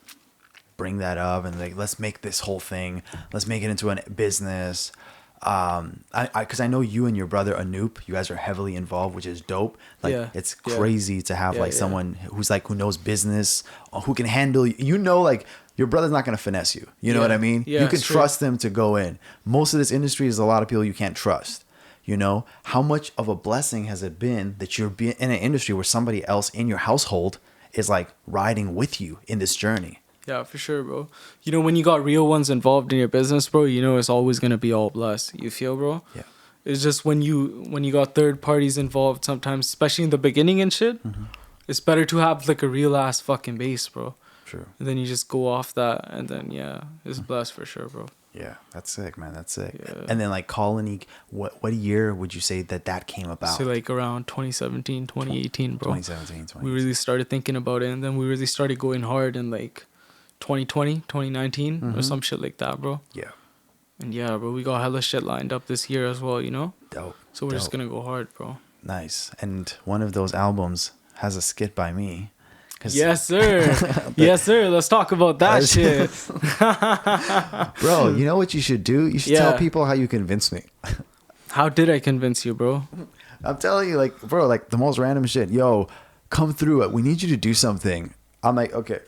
bring that up and like, let's make this whole thing, let's make it into a business? Because I know you and your brother Anoop, you guys are heavily involved, which is dope. Like it's crazy to have like someone who's like, who knows business, who can handle, you know, like your brother's not going to finesse you. You know what I mean? Yeah, you can trust them to go in. Most of this industry is a lot of people you can't trust. You know, how much of a blessing has it been that you're in an industry where somebody else in your household is like riding with you in this journey? Yeah, for sure, bro. You know, when you got real ones involved in your business, bro, you know it's always gonna be all blessed. You feel, bro? Yeah. It's just when you got third parties involved sometimes, especially in the beginning and shit, it's better to have like a real ass fucking base, bro. Sure. And then you just go off that, and then it's blessed for sure, bro. Yeah, that's sick, man. That's sick. Yeah. And then like Colony, what year would you say that came about? So like around 2017, 2018, bro. 2017, We really started thinking about it, and then we really started going hard in like 2020, 2019 or some shit like that, bro. Yeah. And yeah, bro, we got hella shit lined up this year as well, you know? Dope. So we're just gonna go hard, bro. Nice. And one of those albums has a skit by me. Yes, sir. Yes, sir. Let's talk about that shit. Bro, you know what you should do? You should tell people how you convinced me. How did I convince you, bro? I'm telling you, like, bro, like the most random shit. Yo, come through it. We need you to do something. I'm like, okay.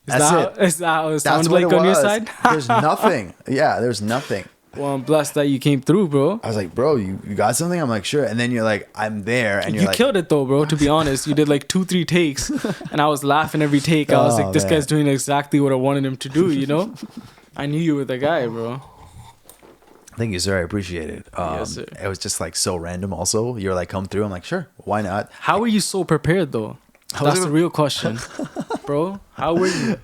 Is that how it sounds like on your side? There's nothing. Yeah, there's nothing. Well, I'm blessed that you came through, bro. I was like, bro, you got something? I'm like, sure. And then you're like, I'm there. And you killed it though, bro. To be honest, you did like 2-3 takes, and I was laughing every take. I was like, this guy's doing exactly what I wanted him to do. You know, I knew you were the guy, bro. Thank you, sir. I appreciate it. Yes, sir. It was just like so random. Also, you're like, come through. I'm like, sure, why not? How were you so prepared though? That's the real question, bro. How were you?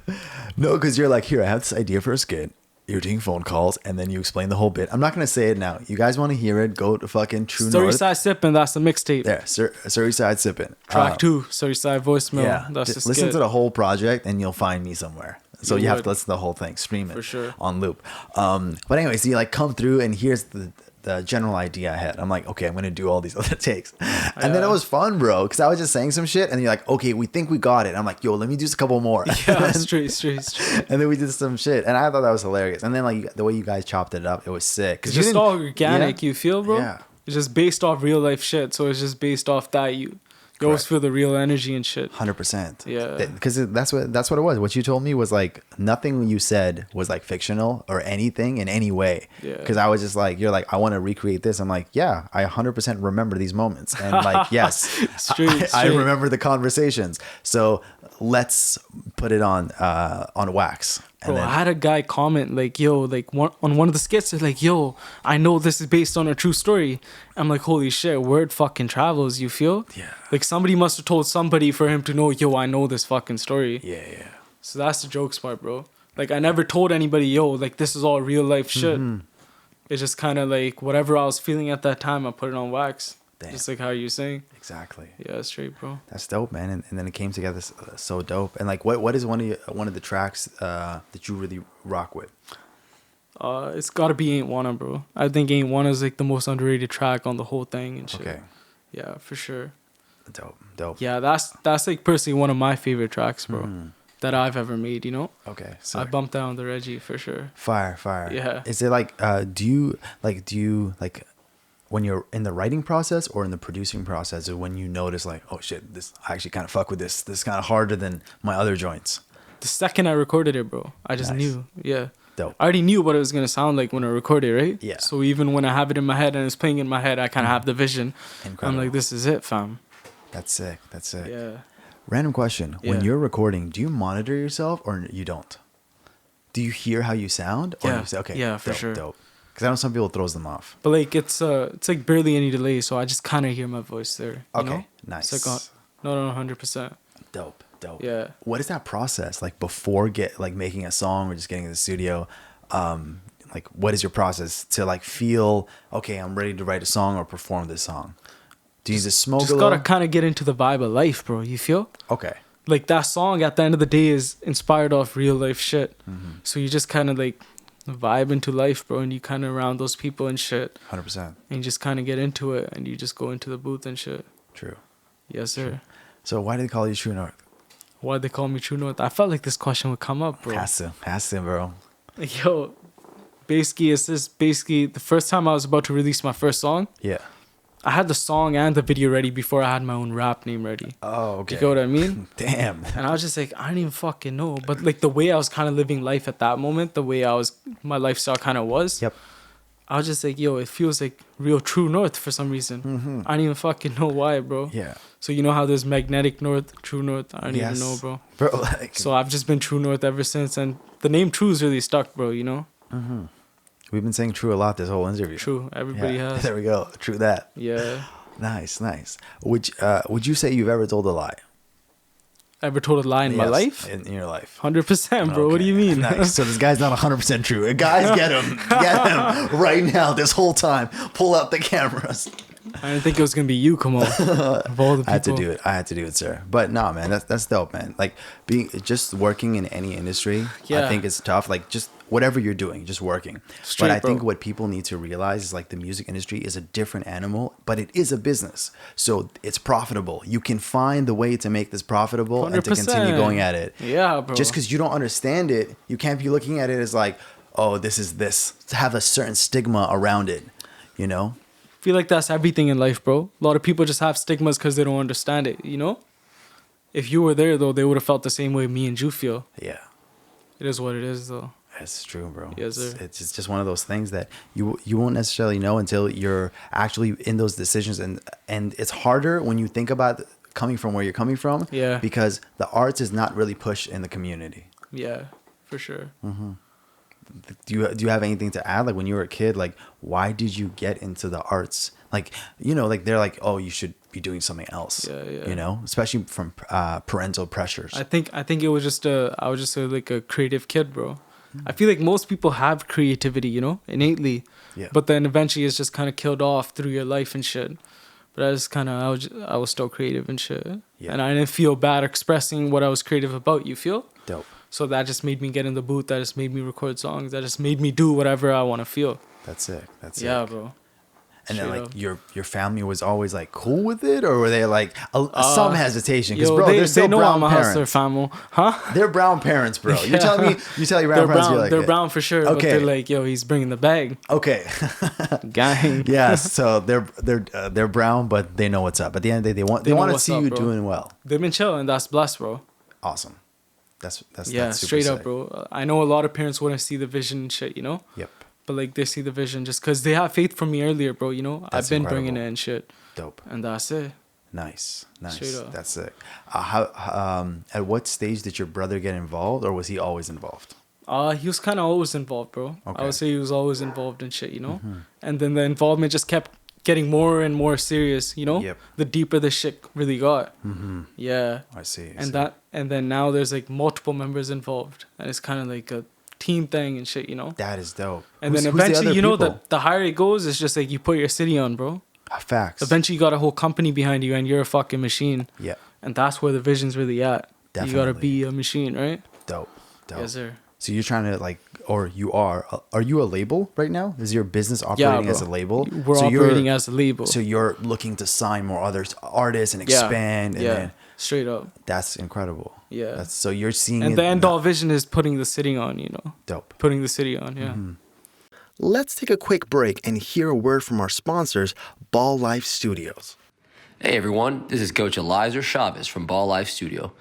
No, because you're like, here, I have this idea for a skit. You're taking phone calls, and then you explain the whole bit. I'm not going to say it now. You guys want to hear it, go to fucking Tru North. Surrey Side Sippin', that's the mixtape. There, Surrey Side Sippin'. Track 2, Surrey Side Voicemail. Yeah, That's the listen skit. to the whole project, and you'll find me somewhere. So you have to listen to the whole thing, stream it For sure. on loop. But anyway, so you like come through, and here's the general idea I had. I'm like, okay, I'm going to do all these other takes. And then it was fun, bro, because I was just saying some shit, and you're like, okay, we think we got it. I'm like, yo, let me do just a couple more. Yeah, straight. And then we did some shit, and I thought that was hilarious. And then like the way you guys chopped it up, it was sick. It's just all organic, you feel, bro? Yeah. It's just based off real life shit. So it's just based off that you always feel the real energy and shit. 100%. Yeah. Because that's what it was. What you told me was like nothing you said was like fictional or anything in any way. Yeah. Because I was just like, you're like, I want to recreate this. I'm like, yeah, I 100% remember these moments. And like, yes, I remember the conversations. So let's put it on wax. Bro, I had a guy comment like, yo, like on one of the skits, it's like, yo, I know this is based on a true story. I'm like, holy shit, word fucking travels, you feel? Yeah. Like somebody must have told somebody for him to know, yo, I know this fucking story. Yeah. So that's the jokes part, bro. Like I never told anybody, yo, like this is all real life shit. It's just kind of like whatever I was feeling at that time, I put it on wax. Damn. Just like how you saying. Exactly. Yeah, straight, bro. That's dope, man. And then it came together so dope. And like, what is one of the tracks that you really rock with? It's gotta be Ain't Wanna, bro. I think Ain't Wanna is like the most underrated track on the whole thing and shit. Okay. Yeah, for sure. Dope. Yeah, that's like personally one of my favorite tracks, bro. That I've ever made, you know? Okay. I bumped down the Reggie for sure. Fire. Yeah. Is it like, do you when you're in the writing process or in the producing process, or when you notice like, oh shit, this I actually kind of fuck with this. This is kind of harder than my other joints. The second I recorded it, bro, I just Nice. knew. Yeah. Dope. I already knew what it was gonna sound like when I recorded, right? Yeah. So even when I have it in my head and it's playing in my head, I kind of have the vision. Incredible. I'm like, this is it, fam. That's sick. That's sick. Yeah. Random question. When Yeah. you're recording, do you monitor yourself or you don't? Do you hear how you sound? Or Yeah. You say, okay. Yeah, for dope, sure. Dope. Because I know some people throws them off. But like it's like barely any delay, so I just kind of hear my voice there. You Okay, know? nice. It's like no, 100%. Dope. Yeah. What is that process like before making a song or just getting in the studio? Like what is your process to like feel okay? I'm ready to write a song or perform this song. Do you just smoke? Just a little? gotta kind of get into the vibe of life, bro. You feel? Okay. Like that song at the end of the day is inspired off real life shit. So you just kind of like vibe into life, bro, and you kind of around those people and shit. 100%. And you just kind of get into it, and you just go into the booth and shit. True. Yes, sir. So why do they call you Tru North? Why'd they call me Tru North? I felt like this question would come up, bro. Has to, bro. Like, yo, basically, it's this. Basically, the first time I was about to release my first song, Yeah. I had the song and the video ready before I had my own rap name ready. Oh, okay. You get what I mean? Damn. And I was just like, I don't even fucking know. But like the way I was kind of living life at that moment, the way my lifestyle kind of was. Yep. I was just like, yo, it feels like real True North for some reason. I don't even fucking know why, bro. Yeah. So you know how there's magnetic north, true north? I don't even know, bro. Bro, like, So I've just been True North ever since. And the name True's really stuck, bro, you know? we've been saying true a lot this whole interview. True. Everybody Yeah. has. There we go. True that. Yeah. Nice. Would you say you've ever told a lie? Ever told a lie in my Yes, life? In your life. 100%, bro. What do you Okay. mean? Nice. So this guy's not 100% true. Guys, get him. Get him right now this whole time. Pull out the cameras. I didn't think it was going to be you, come on. Of all the people. I had to do it, sir. But no, man, that's dope, man. Like just working in any industry, I Yeah. think it's tough. Like just whatever you're doing, just working. Straight, but I think bro. what people need to realize is like the music industry is a different animal, but it is a business. So it's profitable. You can find the way to make this profitable and to continue 100%. going at it. Yeah, bro. Just because you don't understand it, you can't be looking at it as like, oh, this is this. To have a certain stigma around it, you know? I feel like that's everything in life, bro. A lot of people just have stigmas because they don't understand it, you know? If you were there, though, they would have felt the same way me and you feel. Yeah. It is what it is, though. That's true, bro. Yes, sir. It's just one of those things that you won't necessarily know until you're actually in those decisions, and it's harder when you think about coming from where you're coming from. Yeah. Because the arts is not really pushed in the community. Yeah, for sure. Do you have anything to add? Like when you were a kid, like why did you get into the arts? Like like they're like, oh, you should be doing something else. Yeah, yeah. You know, especially from parental pressures. I think it was just I was just like a creative kid, bro. I feel like most people have creativity, you know, innately. Yeah. But then eventually it's just kind of killed off through your life and shit. But I was still creative and shit. Yeah. And I didn't feel bad expressing what I was creative about, you feel? Dope. So that just made me get in the booth. That just made me record songs. That just made me do whatever I want to feel. That's sick. That's sick. Yeah, bro. And then Straight like up. your family was always like cool with it, or were they like some hesitation? Because Yo, bro, they're they still know brown I'm a hustler, parents. famo. Huh? They're brown parents, bro. You're telling me you tell your brown They're parents brown. you're like They're brown for sure. But Okay. they're like, yo, he's bringing the bag. Okay. Gang. Yeah. So they're brown, but they know what's up. At the end of the day, they want know to what's see up, you bro. doing well. They've been chilling. That's blessed, bro. Awesome. That's Yeah, that's super straight sick. up, bro. I know a lot of parents wouldn't see the vision and shit, you know? Yep. But like they see the vision just because they have faith from me earlier, bro, you know? That's I've been bringing incredible. it and shit. Dope. And that's it. Nice. Straight up. That's sick. At what stage did your brother get involved, or was he always involved? He was kind of always involved, bro. Okay. I would say he was always involved in shit, you know? And then the involvement just kept getting more and more serious, you know? Yep. The deeper the shit really got. Yeah. I see. And then now there's like multiple members involved. And it's kind of like a team thing and shit, you know? That is dope. And Who's then the other eventually, you know, people? the higher it goes, it's just like you put your city on, bro. Facts. Eventually, you got a whole company behind you, and you're a fucking machine. Yeah. And that's where the vision's really at. You gotta Definitely. be a machine, right? Dope. Yes, sir. So you're trying to like, or you are you a label right now? Is your business operating as a bro. label? We're So operating as a label. So you're looking to sign more other artists and Yeah. expand. And yeah, then, straight up. that's incredible. Yeah. So you're seeing And it the end all vision is putting the city on, you know? dope. Putting the city on, yeah. Let's take a quick break and hear a word from our sponsors, Ball Life Studios. Hey everyone, this is Coach Eliza Chavez from Ball Life Studio,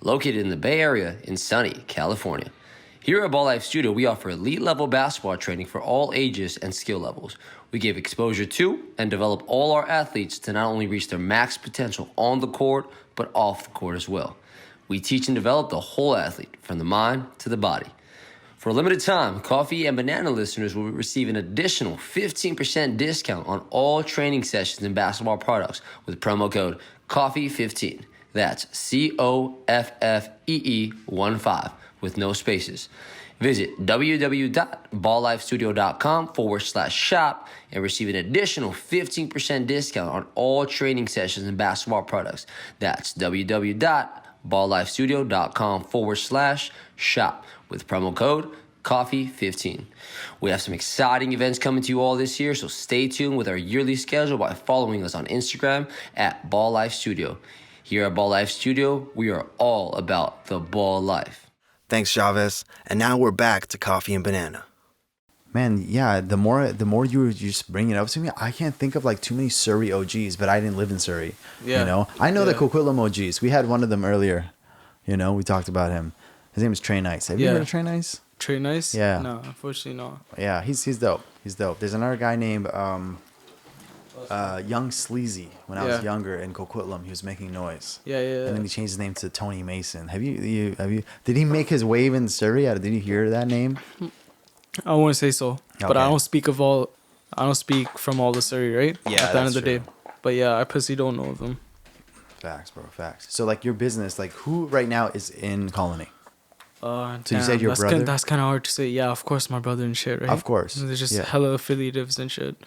located in the Bay Area in sunny California. Here at Ball Life Studio, we offer elite level basketball training for all ages and skill levels. We give exposure to and develop all our athletes to not only reach their max potential on the court, but off the court as well. We teach and develop the whole athlete, from the mind to the body. For a limited time, Coffee and Banana listeners will receive an additional 15% discount on all training sessions and basketball products with promo code COFFEE15. That's COFFEE15 with no spaces. Visit www.balllifestudio.com/shop and receive an additional 15% discount on all training sessions and basketball products. That's www.balllifestudio.com/shop with promo code COFFEE15. We have some exciting events coming to you all this year, so stay tuned with our yearly schedule by following us on Instagram at Ball Life Studio. Here at Ball Life Studio, we are all about the ball life. Thanks, Chavez. And now we're back to Coffee and Banana. Man, yeah, the more you were just bringing it up to me, I can't think of like too many Surrey OGs, but I didn't live in Surrey. Yeah. You know, I know the Coquitlam OGs. We had one of them earlier. You know, we talked about him. His name is Trey Nice. Have you heard of Trey Nice? Trey Nice? Yeah. No, unfortunately not. Yeah, he's dope. He's dope. There's another guy named Young Sleazy. When I was younger in Coquitlam, he was making noise. Yeah. And then he changed his name to Tony Mason. Have you? Did he make his wave in Surrey? Did you hear that name? I wouldn't say so, but I don't speak from all the Surrey, right? Yeah, At the end of the true. day, but yeah, I personally don't know of them. Facts, bro. Facts. So like your business, like who right now is in Colony? So you said your brother? That's kind of hard to say. Yeah, of course, my brother and shit, right? Of course. There's just hella affiliatives and shit.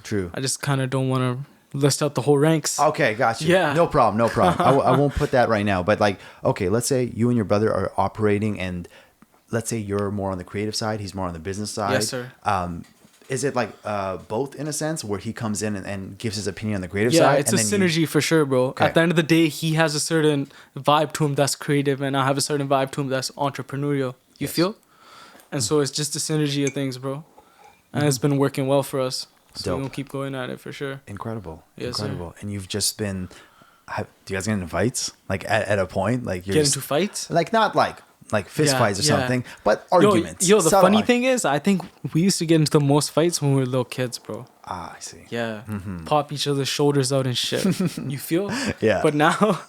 True. I just kind of don't want to list out the whole ranks. Okay, got you. Yeah. No problem. I won't put that right now. But like, okay, let's say you and your brother are operating, and let's say you're more on the creative side, he's more on the business side. Yes, sir. Is it like both in a sense, where he comes in and gives his opinion on the creative Yeah, side? it's a synergy for sure, bro. Okay. At the end of the day, he has a certain vibe to him that's creative, and I have a certain vibe to him that's entrepreneurial. You feel? And so it's just a synergy of things, bro. And it's been working well for us. So we're going to keep going at it for sure. Incredible. Yes, Incredible. And you've just been... do you guys get into fights? Like at a point? Like you're Get just, into fights? like not like fist fights or something, but arguments. Yo, the Subtle funny thing is, I think we used to get into the most fights when we were little kids, bro. Ah, I see. Yeah. Pop each other's shoulders out and shit. You feel? Yeah. But now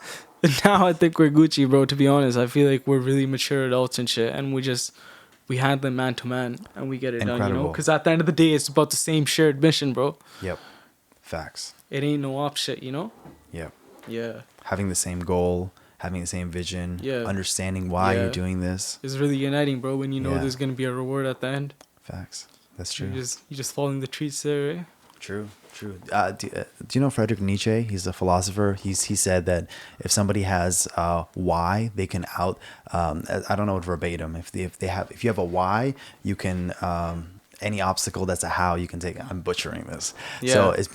I think we're Gucci, bro, to be honest. I feel like we're really mature adults and shit. And we handle it man to man and we get it done, you know? Because at the end of the day, it's about the same shared mission, bro. Yep. Facts. It ain't no op shit, you know? Yep. Yeah. Having the same goal, having the same vision, Yeah. understanding why you're doing this. It's really uniting, bro, when you know there's going to be a reward at the end. Facts. That's true. You just following the treats there, right? True. Do you know Friedrich Nietzsche? He's a philosopher. He said that if somebody has why, they can out. I don't know it verbatim. If you have a why, you can any obstacle that's a how you can take. I'm butchering this. Yeah. So it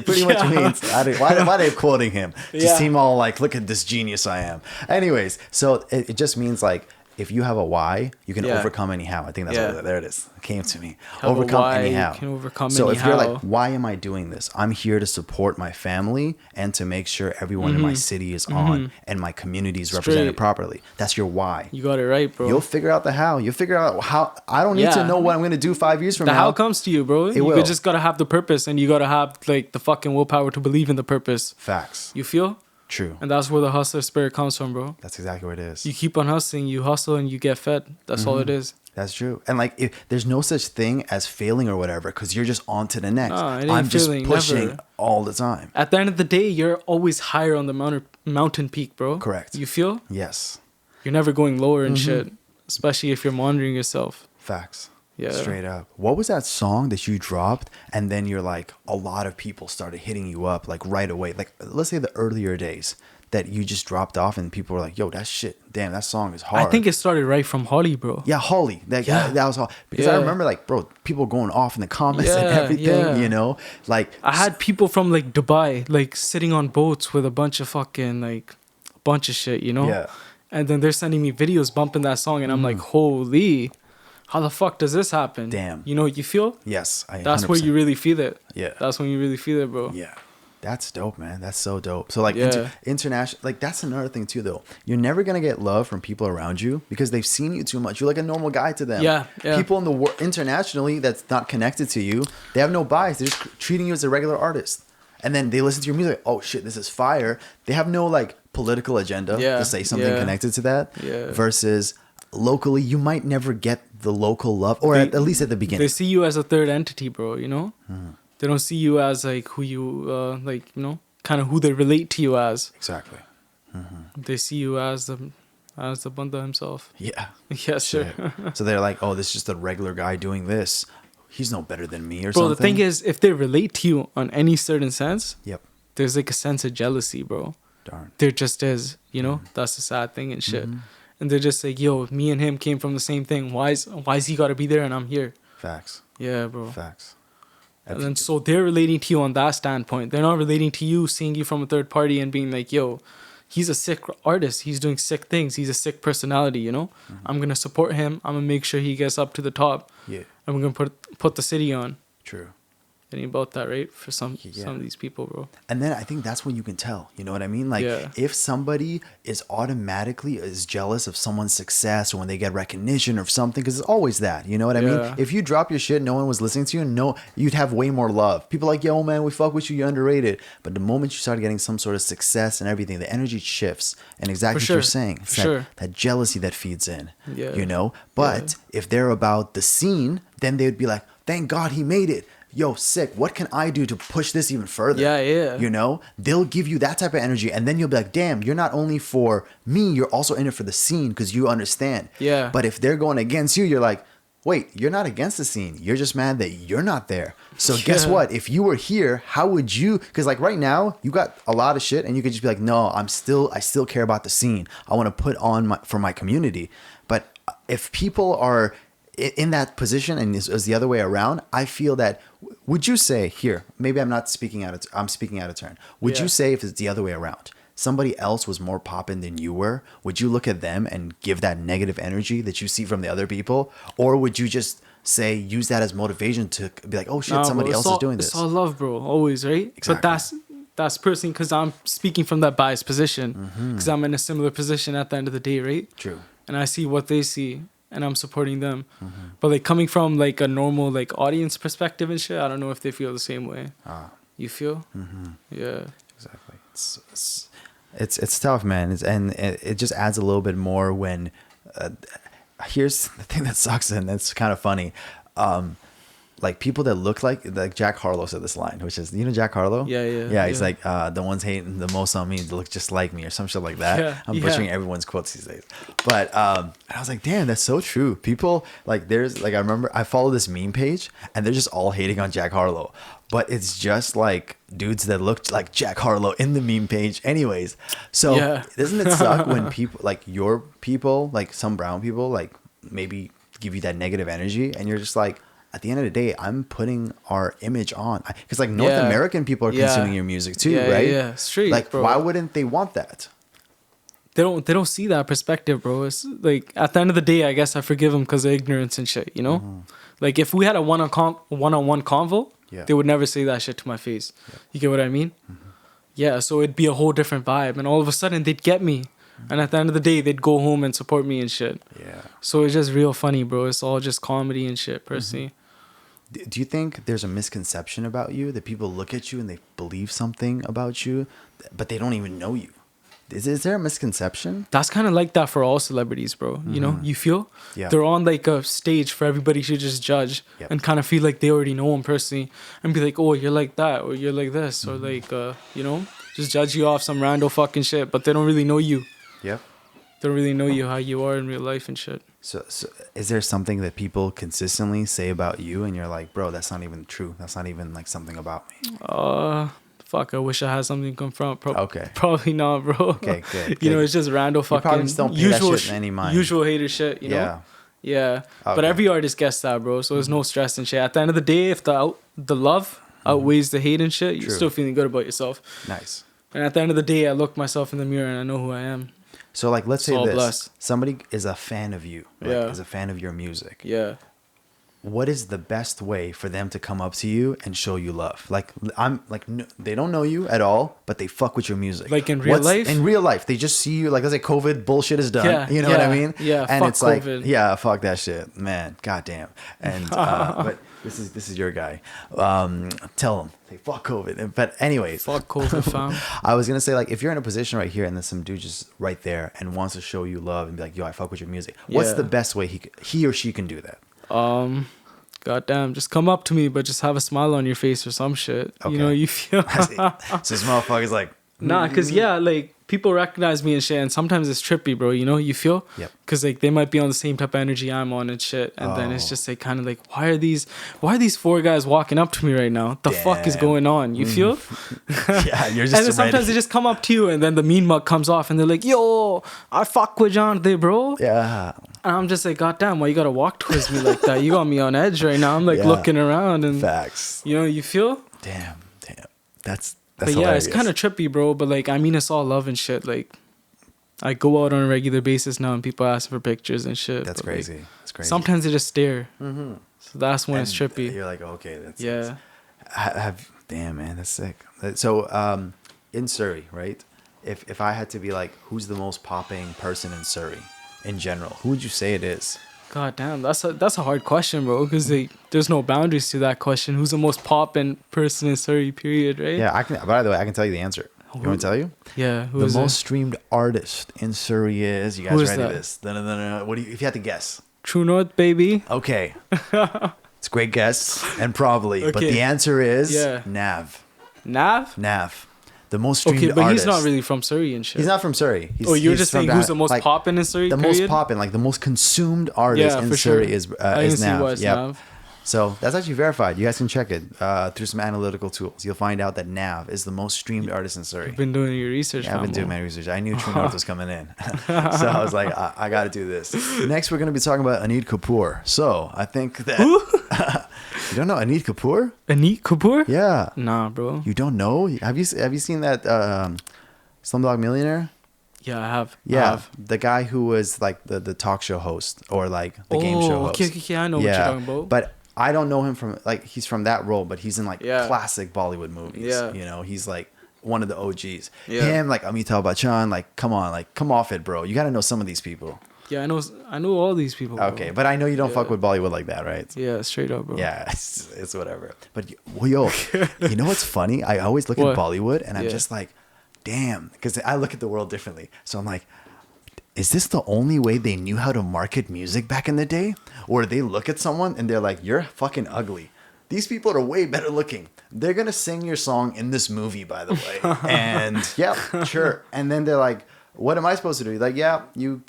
pretty much means why are they quoting him? To Yeah. seem all like, look at this genius I am. Anyways, so it just means like, if you have a why, you can overcome anyhow. I think that's what there it is. It came to me. Have a overcome why, anyhow. you can overcome so if you're anyhow. like, why am I doing this? I'm here to support my family and to make sure everyone in my city is on and my community is represented properly. That's your why. You got it right, bro. You'll figure out the how. You'll figure out how. I don't need to know what I'm going to do 5 years from the now. how comes to you, bro. You will. just got to have the purpose and you got to have like the fucking willpower to believe in the purpose. Facts. You feel? True. And that's where the hustler spirit comes from, bro. That's exactly what it is. You keep on hustling, you hustle and you get fed. That's all it is. That's true. And like, there's no such thing as failing or whatever, because you're just on to the next. Nah, it ain't I'm just failing, pushing never. all the time. At the end of the day, you're always higher on the mountain peak, bro. Correct. You feel? Yes. You're never going lower and shit. Especially if you're monitoring yourself. Facts. Yeah. Straight up. What was that song that you dropped and then you're like, a lot of people started hitting you up like right away? Like, let's say the earlier days that you just dropped off and people were like, yo, that shit, damn, that song is hard. I think it started right from Holly, bro. Yeah, Holly. That was all. Because I remember like, bro, people going off in the comments and everything, you know? Like, I had people from like Dubai, like sitting on boats with a bunch of fucking like, a bunch of shit, you know? Yeah. And then they're sending me videos bumping that song and I'm like, holy, how the fuck does this happen? Damn. You know what you feel? yes. That's where you really feel it. Yeah. That's when you really feel it, bro. Yeah. That's dope, man. That's so dope. So like Yeah. international, like that's another thing too, though. You're never gonna get love from people around you because they've seen you too much. You're like a normal guy to them. Yeah, yeah. People in the world internationally that's not connected to you, they have no bias. They're just treating you as a regular artist, and then they listen to your music. Oh shit, this is fire. They have no like political agenda to say something connected to that. Yeah. Versus locally, you might never get the local love, or at least at the beginning. They see you as a third entity, bro, you know? They don't see you as like who you like, you know, kind of who they relate to you as. Exactly. They see you as the banda himself. Yeah. Yes, sure. So they're like, oh, this is just a regular guy doing this. He's no better than me or Bro, something. the thing is, if they relate to you on any certain sense, Yep. there's like a sense of jealousy, bro. Darn. There just is, you know? That's the sad thing and shit. And they're just like, yo, me and him came from the same thing. Why's he got to be there and I'm here? Facts. Yeah, bro. Facts. And then so they're relating to you on that standpoint. They're not relating to you, seeing you from a third party and being like, yo, he's a sick artist. He's doing sick things. He's a sick personality, you know? I'm going to support him. I'm going to make sure he gets up to the top. Yeah. And we're going to put the city on. True. Thinking about that, right? For some of these people, bro. And then I think that's when you can tell. You know what I mean? Like if somebody is automatically jealous of someone's success or when they get recognition or something, because it's always that. You know what I mean? If you drop your shit, no one was listening to you, no, you'd have way more love. People are like, yo, man, we fuck with you, you're underrated. But the moment you start getting some sort of success and everything, the energy shifts. And exactly what you're saying. It's that jealousy that feeds in. Yeah. You know? But if they're about the scene, then they would be like, thank God he made it. Yo, sick. What can I do to push this even further? Yeah. You know, they'll give you that type of energy. And then you'll be like, damn, you're not only for me, you're also in it for the scene because you understand. Yeah. But if they're going against you, you're like, wait, you're not against the scene. You're just mad that you're not there. So guess what? If you were here, how would you? Because like right now, you got a lot of shit and you could just be like, no, I still care about the scene. I want to put on for my community. But if people are in that position and is the other way around, I feel that, would you say here, maybe I'm speaking out of turn. Would you say if it's the other way around, somebody else was more poppin' than you were, would you look at them and give that negative energy that you see from the other people? Or would you just say, use that as motivation to be like, oh shit, somebody else is doing this? It's all love, bro. Always, right? Exactly. But that's personally because I'm speaking from that biased position because I'm in a similar position at the end of the day, right? True. And I see what they see and I'm supporting them. But like coming from like a normal like audience perspective and shit, I don't know if they feel the same way. You feel? Yeah. Exactly. It's tough, man. It just adds a little bit more when here's the thing that sucks, and it's kind of funny. Like people that look like Jack Harlow said this line, which is, you know Jack Harlow? Yeah, he's like, the ones hating the most on me to look just like me or some shit like that. I'm butchering everyone's quotes these days. But and I was like, damn, that's so true. People like I remember I follow this meme page and they're just all hating on Jack Harlow. But it's just like dudes that looked like Jack Harlow in the meme page anyways. So doesn't it suck when people like your people, like some brown people, like maybe give you that negative energy and you're just like, at the end of the day, I'm putting our image on. Because like North American people are consuming your music too, right? Yeah, straight, like, bro. Why wouldn't they want that? They don't see that perspective, bro. It's like at the end of the day, I guess I forgive them because of ignorance and shit, you know? Like if we had a one-on-one convo, they would never say that shit to my face. You get what I mean? Yeah, so it'd be a whole different vibe. And all of a sudden, they'd get me. And at the end of the day, they'd go home and support me and shit. Yeah. So it's just real funny, bro. It's all just comedy and shit, personally. Do you think there's a misconception about you that people look at you and they believe something about you, but they don't even know you? Is there a misconception? That's kind of like that for all celebrities, bro. You know, you feel? Yeah. They're on like a stage for everybody to just judge and kind of feel like they already know them personally and be like, oh, you're like that or you're like this or like, you know, just judge you off some rando fucking shit, but they don't really know you. Yep. They don't really know you how you are in real life and shit. So is there something that people consistently say about you and you're like, bro, that's not even true. That's not even like something about me. Fuck, I wish I had something to confront. Okay. Probably not, bro. Okay, good. You know, it's just rando fucking probably just don't pay usual that shit in any mind. Usual hater shit, you know? Yeah. But every artist gets that, bro. So there's no stress and shit. At the end of the day, if the love outweighs the hate and shit, you're still feeling good about yourself. Nice. And at the end of the day, I look myself in the mirror and I know who I am. So like, let's say all this. blessed. Somebody is a fan of you. Like, is a fan of your music. Yeah. what is the best way for them to come up to you and show you love? Like, they don't know you at all, but they fuck with your music. Like in real life? In real life, they just see you, like, let's say COVID bullshit is done. Yeah, you know what I mean? Yeah, and fuck it's like, COVID. yeah, fuck that shit, man. Goddamn. And but this is your guy. Tell him, say fuck COVID. But anyways, Fuck COVID, fam. I was gonna say, like, if you're in a position right here and there's some dude just right there and wants to show you love and be like, yo, I fuck with your music. What's Yeah. the best way he or she can do that? Goddamn, just come up to me, but just have a smile on your face or some shit. Okay. You know, you feel. So this motherfucker's like, Nah, cause yeah, like people recognize me and shit, and sometimes it's trippy, bro. You know, you feel. Yep. Cause like they might be on the same type of energy I'm on and shit, and then it's just like kind of like, why are these 4 guys walking up to me right now? What the fuck is Damn. going on? You feel? yeah, you're just And then sometimes ready. they just come up to you, and then the mean mug comes off, and they're like, "Yo, I fuck with John, they bro." Yeah. And I'm just like, God damn, why you gotta walk towards me like that? You got me on edge right now. I'm like Yeah. looking around, and Facts. you know, you feel. Damn. That's But yeah, hilarious. it's kind of trippy, bro. But like, I mean, it's all love and shit. Like, I go out on a regular basis now, and people ask for pictures and shit. That's but, like, crazy. That's crazy. sometimes they just stare. Mm-hmm. So that's when it's And trippy. You're like, okay, that's Yeah. damn, man, that's sick. So, in Surrey, right? If I had to be like, who's the most popping person in Surrey in general, who would you say it is? God damn, that's a hard question, bro. Because there's no boundaries to that question. Who's the most poppin' person in Surrey? Period. Right? Yeah, I can. By the way, I can tell you the answer. You want me to tell you? Yeah. Who The is most it? streamed artist in Surrey is. You guys Who is ready that? for this? Dun-dun-dun-dun. What do you? If you had to guess. Tru North, baby. Okay. It's a great guess, and probably, but Okay. the answer is Yeah. Nav. Nav. The most streamed Okay, but artist. he's not really from Surrey and shit. He's not from Surrey. Oh, you're he's just from saying who's the most like, poppin' in Surrey? The period? most poppin', like the most consumed artist Yeah, in for Surrey sure. is I can see Nav. why it's Yep. Nav. So that's actually verified. You guys can check it through some analytical tools. You'll find out that Nav is the most streamed artist in Surrey. You've been doing your research. Yeah, I've been fam, doing bro. my research. I knew Tru North was coming in. So I was like, I got to do this. Next, we're going to be talking about Anit Kapoor. So I think that... You don't know Anit Kapoor? Anit Kapoor? Yeah. Nah, bro. You don't know? Have you seen that Slumdog Millionaire? Yeah, I have. I Yeah, have. the guy who was like the talk show host or like the game show host. Okay, I know what you're talking about. But I don't know him from like he's from that role, but he's in like Yeah. classic Bollywood movies. Yeah. You know, he's like one of the OGs. Yeah. Him, like Amitabh Bachchan, like come on, like come off it, bro. You got to know some of these people. Yeah, I know all these people. Bro. Okay, but I know you don't fuck Yeah. with Bollywood like that, right? Yeah, straight up, bro. Yeah, it's whatever. But yo, you know what's funny? I always look What? at Bollywood and I'm Yeah. just like, damn, because I look at the world differently. So I'm like, is this the only way they knew how to market music back in the day? Or they look at someone and they're like, you're fucking ugly. These people are way better looking. They're gonna sing your song in this movie, by the way. And yeah, sure. And then they're like, what am I supposed to do? Like, yeah,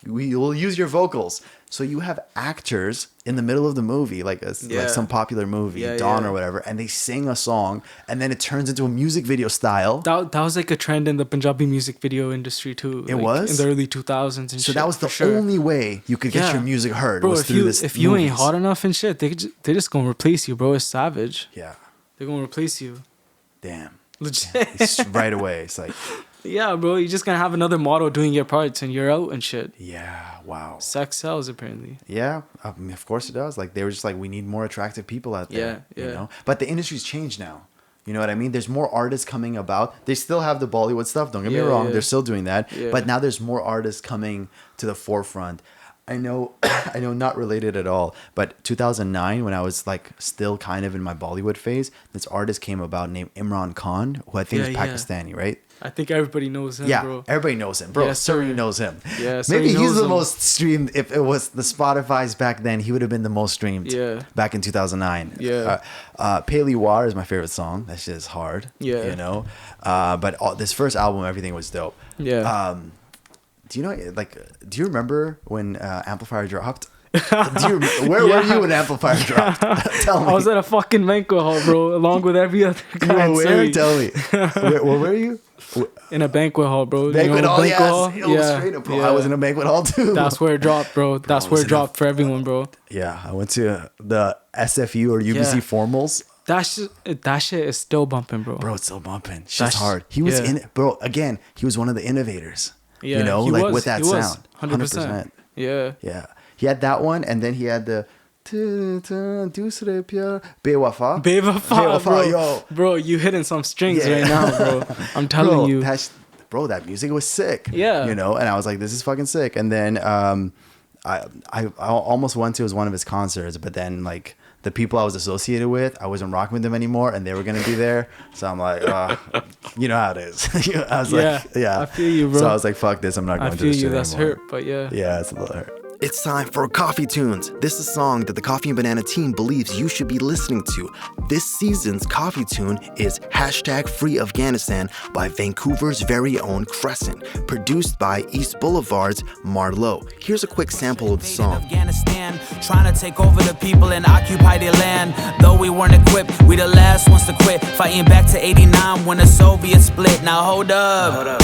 we will use your vocals. So you have actors in the middle of the movie, like Yeah. some popular movie, Yeah, Dawn yeah. or whatever, and they sing a song, and then it turns into a music video style. That was like a trend in the Punjabi music video industry too. It like, was? in the early 2000s and So shit. that was the for sure. only way you could get Yeah. your music heard Bro, was if through you this. if you ain't movies. hot enough and shit, they just gonna replace you, bro. It's savage. Yeah, They're gonna replace you. damn. Legit. It's right away. It's like, Yeah, bro. You're just gonna have another model doing your parts and you're out and shit. yeah, wow. Sex sells apparently. Yeah, I mean, of course it does. Like they were just like, we need more attractive people out there. Yeah, You yeah. know, but the industry's changed now. You know what I mean? There's more artists coming about. They still have the Bollywood stuff. Don't get me Yeah, wrong. yeah. They're still doing that. Yeah. But now there's more artists coming to the forefront. I know, I know, not related at all. But 2009, when I was like still kind of in my Bollywood phase, this artist came about named Imran Khan, who I think Yeah, is yeah. Pakistani, right? I think everybody knows him, Yeah, bro. everybody knows him, bro. Yeah, Surrey Surrey. knows him. Yeah, Surrey maybe he's knows the him. most streamed. If it was the Spotify's back then, he would have been the most streamed. Yeah. Back in 2009. Yeah. Paley War is my favorite song. That shit is hard. Yeah. You know, but this first album, everything was dope. Yeah. Do you know? Like, do you remember when Amplifier dropped? Where were you when Amplifier dropped? Tell me. I was at a fucking banquet hall, bro, along with every other guy in where? Surrey. Tell me. Where were you? In a banquet hall, bro. You Banquet know, hall, yes. hall? Yo, straight up, bro. I was in a banquet hall too. That's where it dropped, bro. That's I where was it in dropped for everyone, bro. Yeah, I went to the SFU or UBC Yeah. formals. That shit is still bumping, bro. Bro, it's still bumping. Shit's That's- hard. He was yeah. in it, bro. Again, he was one of the innovators. Yeah, you know, he like was, with that he was, sound. 100%. Yeah. Yeah. He had that one, and then he had the Dusre pyar bewafa. Bewafa, yo. Bro, you hitting some strings Yeah. right now, bro. I'm telling you. That music was sick. Yeah. You know, and I was like, this is fucking sick. And then I almost went to one of his concerts, but then like the people I was associated with, I wasn't rocking with them anymore, and they were gonna be there. So I'm like, you know how it is. I was like, yeah. I feel you, bro. So I was like, fuck this, I'm not going to this shit that's anymore. hurt, but yeah. Yeah, it's a little hurt. It's time for Coffee Tunes. This is a song that the Coffee and Banana team believes you should be listening to. This season's Coffee Tune is #FreeAfghanistan by Vancouver's very own Crescent, produced by East Boulevard's Marlowe. Here's a quick sample of the song. Afghanistan, trying to take over the people and occupy their land. Though we weren't equipped, we the last ones to quit. Fighting back to 89 when the Soviets split. Now hold up.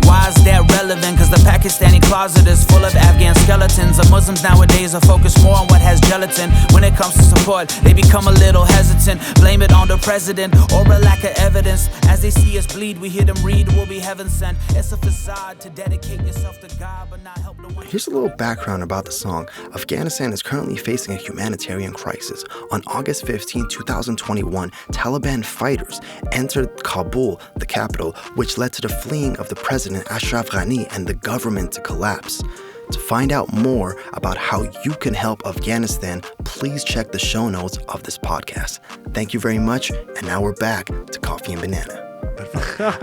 Why is that relevant? Cause the Pakistani closet is full of Afghan skeletons. The Muslims nowadays are focused more on what has gelatin. When it comes to support, they become a little hesitant. Blame it on the president or a lack of evidence. As they see us bleed, we hear them read, we'll be heaven sent. It's a facade to dedicate yourself to God, but not help the one. Here's a little background about the song. Afghanistan is currently facing a humanitarian crisis. On August 15, 2021, Taliban fighters entered Kabul, the capital, which led to the fleeing of the president Ashraf Ghani and the government to collapse. To find out more about how you can help Afghanistan, please check the show notes of this podcast. Thank you very much, and now we're back to Coffee and Banana.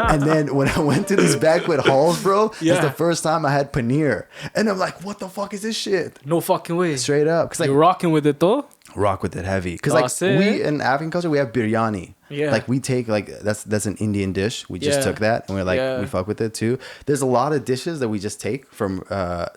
And then when I went to these banquet halls, bro, Yeah. it's the first time I had paneer. And I'm like, what the fuck is this shit? No fucking way. Straight up. Because like, You're rocking with it though? rock with it heavy. Because That's like it. we in African culture, we have biryani. Yeah. Like we take like that's an Indian dish. We just Yeah. took that and we're like Yeah. we fuck with it too. There's a lot of dishes that we just take from.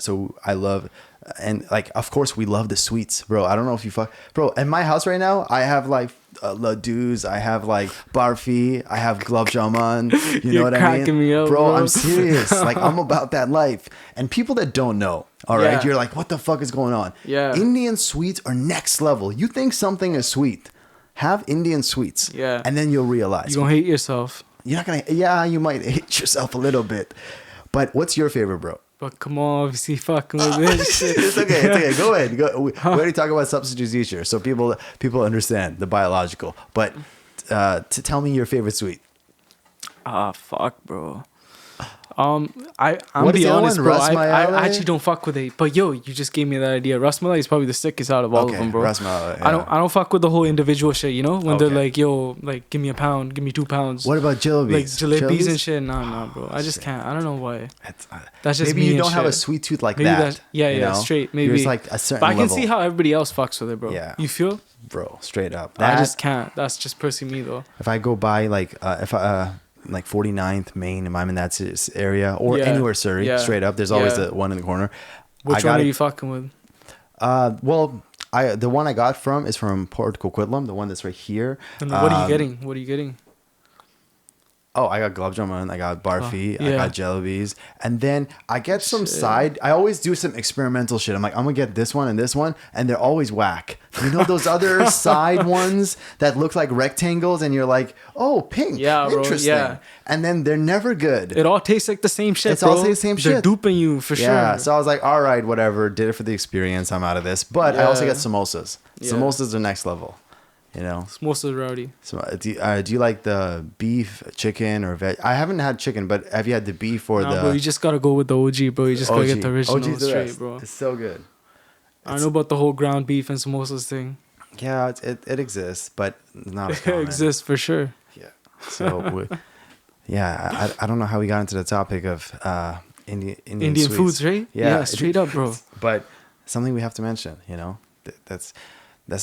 So I love. And like, of course, we love the sweets, bro. I don't know if you fuck, bro. In my house right now, I have like ladoos, I have like barfi, I have gulab jamun. You know You're what I cracking mean, me up, bro? bro. I'm serious. Like, I'm about that life. And people that don't know, all right, Yeah. you're like, what the fuck is going on? Yeah. Indian sweets are next level. You think something is sweet? Have Indian sweets. Yeah. And then you'll realize You're gonna hate yourself. you're not gonna. Yeah, you might hate yourself a little bit. But what's your favorite, bro? But come on, obviously fucking with this shit. It's okay. It's okay. Go ahead. We already talked about substitute teacher, so people understand the biological. But to tell me your favorite sweet. Ah, fuck, bro. I'm What is be the other honest, one? bro. Ras I Malai? actually don't fuck with it. But yo, you just gave me that idea. Ras Malai is probably the sickest out of all of them, bro. Ras Malai, I don't fuck with the whole individual shit. You know, when they're Okay. like, yo, like give me a pound, give me 2 pounds. What about jalebis? Like jalebis and shit? Nah, bro. I just can't. I don't know why. That's just maybe me you and don't have a shit. sweet tooth like Maybe that. yeah, you know? straight. Maybe There's like a certain But I can level. see how everybody else fucks with it, bro. Yeah. You feel? Bro, straight up. I That- just can't. That's just personally me though. if I go by like if I like 49th Main, if I'm in that area or Yeah. anywhere Surrey, Yeah. straight up, there's always Yeah. the one in the corner. Which one are you fucking with? Well, the one I got from is from Port Coquitlam, the one that's right here. And what are you getting? What are you getting? Oh, I got gulab jamun, I got barfi, I yeah. got jalebis, and then I get some Shit. side. I always do some experimental shit. I'm like, I'm gonna get this one, and they're always whack. You know those other side ones that look like rectangles, and you're like, oh, pink, Yeah, bro, interesting. yeah. And then they're never good. It all tastes like the same shit, It's bro. all the same They're shit. duping you for Yeah, sure. so I was like, all right, whatever. Did it for the experience. I'm out of this. But I also Yeah. get samosas. Yeah. Samosas are next level. You know. Most of the rowdy. So, do you like the beef, chicken, or veg? I haven't had chicken, but have you had the beef or Nah, the bro, you just gotta go with the OG, bro. You just gotta get the original OG's the straight, best. bro. It's so good. I don't know about the whole ground beef and samosas thing. Yeah, it exists, but not as It common. exists for sure. Yeah. So, yeah, I don't know how we got into the topic of Indian Indian sweets. foods, right? Yeah, Straight up, bro. But something we have to mention, you know, that's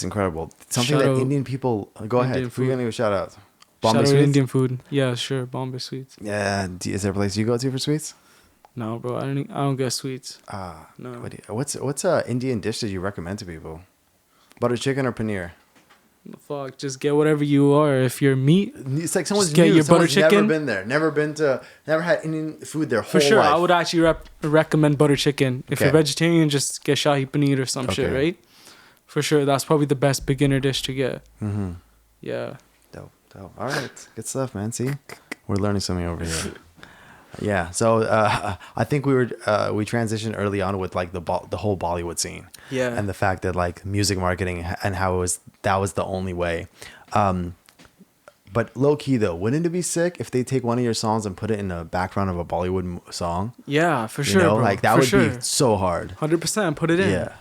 incredible. Something Shout that out Indian people. Go ahead. Indian Who are you food. gonna give a shout out? Shout Bombay out sweets. Indian food. Yeah, sure. Bombay sweets. Yeah. Is there a place you go to for sweets? No, bro. I don't get sweets. No. What's a Indian dish that you recommend to people? Butter chicken or paneer? Fuck, just get whatever you are. If you're meat, It's like someone's Just get new. your butter Someone's never chicken. been there. Never had Indian food their whole for sure, life. I would actually recommend butter chicken. If you're Okay. vegetarian, just get shahi paneer or some shit, Okay. right? For sure, that's probably the best beginner dish to get. Mm-hmm. Yeah. Dope. All right. Good stuff, man. See? We're learning something over here. Yeah. So I think we transitioned early on with like the whole Bollywood scene. Yeah. And the fact that like music marketing and how that was the only way. But low key though, wouldn't it be sick if they take one of your songs and put it in the background of a Bollywood song? Yeah, for You sure, know, bro. like that for would sure. be so hard. 100%. Put it in. Yeah.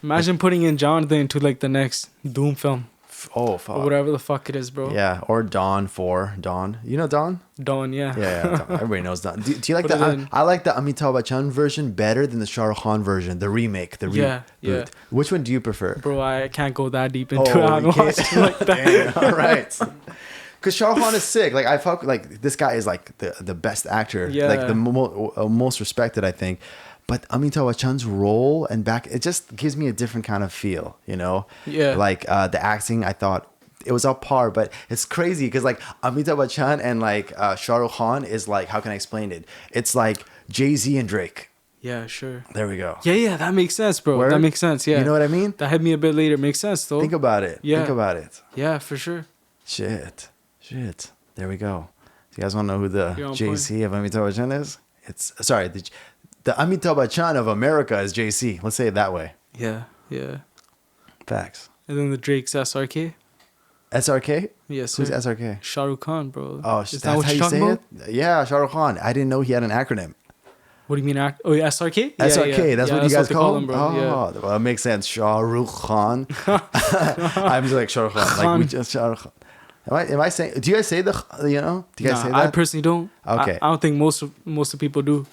Imagine putting in Jonathan into like the next Doom film Oh fuck. or whatever the fuck it is, bro. Yeah. Or Dawn. You know Dawn? Dawn, yeah. Yeah. Dawn. Everybody knows Dawn. Do you like Put it the? in. I like the Amitabh Bachchan version better than the Shah Rukh Khan version, the remake, the Yeah, yeah. reboot. Which one do you prefer? Bro, I can't go that deep into it. I you haven't can't- watched it like that. Damn, all right. Because Shah Rukh Khan is sick. Like I fuck. Like this guy is like the best actor. Yeah. Like the most respected, I think. But Amitabh Bachchan's role and it just gives me a different kind of feel. You know. Yeah. Like the acting, I thought it was up par, but it's crazy because like Amitabh Bachchan and like Shah Rukh Khan is like, how can I explain it? It's like Jay-Z and Drake. Yeah, sure. There we go. Yeah, that makes sense, bro. Word? That makes sense, yeah. You know what I mean? That hit me a bit later. Makes sense, though. Think about it. Yeah. Think about it. Yeah, for sure. Shit. There we go. Do you guys want to know who the You're on JC of Amitabh Bachchan is? It's sorry, the Amitabh Bachchan of America is JC. Let's say it that way. Yeah. Facts. And then the Drake's SRK. SRK? Yes, sir. Who's SRK? Shah Rukh Khan, bro. Oh, Is that's that what how you're you talking say about? it? Yeah, Shah Rukh Khan. I didn't know he had an acronym. What do you mean? Oh, yeah, SRK? Yeah, SRK, yeah. that's Yeah, what you guys they call him? bro. Oh, Yeah. well, that makes sense. Shah Rukh Khan. I'm just like Shah Rukh Khan. Like we just Shah Rukh Khan. Am I saying? Do you guys say do you guys say that? I personally don't. Okay. I don't think most of people do.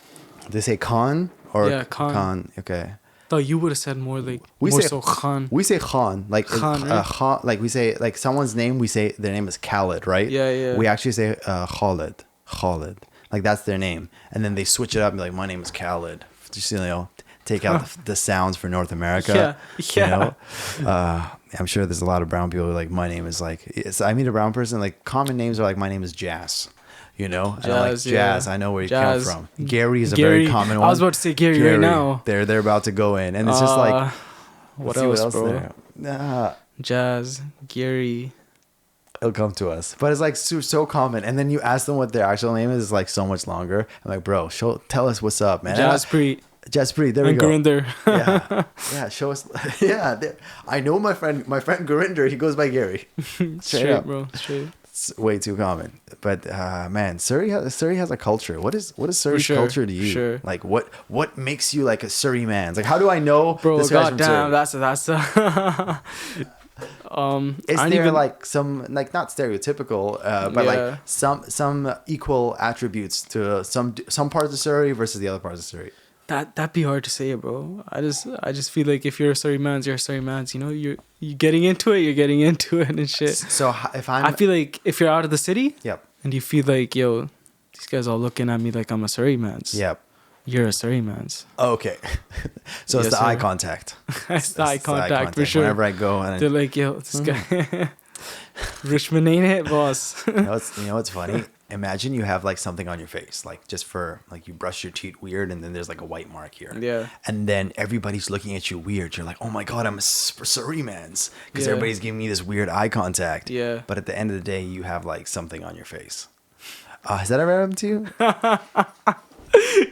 They say Khan or Yeah, Khan. Okay. Thought you would have said more like We more say so Khan. We say Khan, like Khan, right? Khan, like we say like someone's name. We say their name is Khalid, right? Yeah. We actually say Khalid, like that's their name, and then they switch it up and be like, my name is Khalid. Just take out the sounds for North America. Yeah. You know? I'm sure there's a lot of brown people who are like, my name is like. I meet a brown person. Like common names are like, my name is Jazz. You know, and I'm like, Jazz, Jazz. yeah. I know where you Jazz. come from. Gary is a very common one. I was about to say Gary right now. They're about to go in, and it's just like, what let's see else, bro? there. Nah, Jazz, Gary. it'll come to us. But it's like so common, and then you ask them what their actual name is. It's like so much longer. I'm like, bro, tell us what's up, man. Jaspreet. Jaspreet, there we And go. Gurinder. Yeah, show us. Yeah, I know my friend Gurinder. He goes by Gary. Straight, up. bro. Straight. It's way too common. But man, Surrey has a culture. What is Surrey's sure, culture to you? sure. Like what makes you like a Surrey man? Like how do I know Bro, this guy's from goddamn, Surrey? that's Is I there even- like some like not stereotypical, but Yeah. like some equal attributes to some parts of Surrey versus the other parts of Surrey? that'd be hard to say, bro. I just feel like if you're a Surrey man's, you're a Surrey man's. You know, you getting into it, and shit. So if I'm, I feel like if you're out of the city, yep, and you feel like, yo, these guys all looking at me like I'm a Surrey man's. yep. You're a Surrey man's. Okay, so it's Yes, the eye sir. contact. It's the eye contact for sure. Whenever I go and They're like, yo, this guy, Richmond ain't it, boss? you know what's funny? Imagine you have like something on your face, like just for like you brush your teeth weird, and then there's like a white mark here. Yeah. And then everybody's looking at you weird. You're like, oh my god, I'm a Surrey man's, because Yeah. everybody's giving me this weird eye contact. Yeah. But at the end of the day, you have like something on your face. Has that ever happened to you?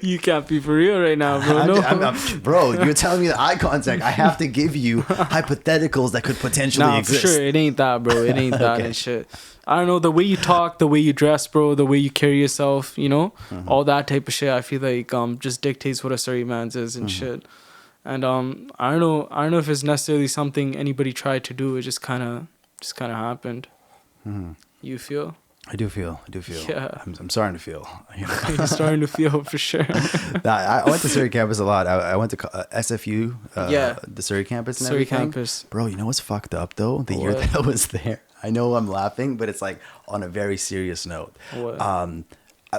You can't be for real right now, bro. No. Bro, you're telling me the eye contact. I have to give you hypotheticals that could potentially Nah, exist. for sure. It ain't that, bro. It ain't that Okay. and shit. I don't know, the way you talk, the way you dress, bro, the way you carry yourself, you know, all that type of shit. I feel like just dictates what a Surrey man's is and shit. And I don't know if it's necessarily something anybody tried to do. It just kind of happened. You feel? I do feel. Yeah. I'm starting to feel. You know? You're starting to feel for sure. I went to Surrey campus a lot. I went to SFU, Yeah. the Surrey campus and Surrey everything. campus. Bro, you know what's fucked up though? The year What? that I was there. I know I'm laughing, but it's like on a very serious note. What?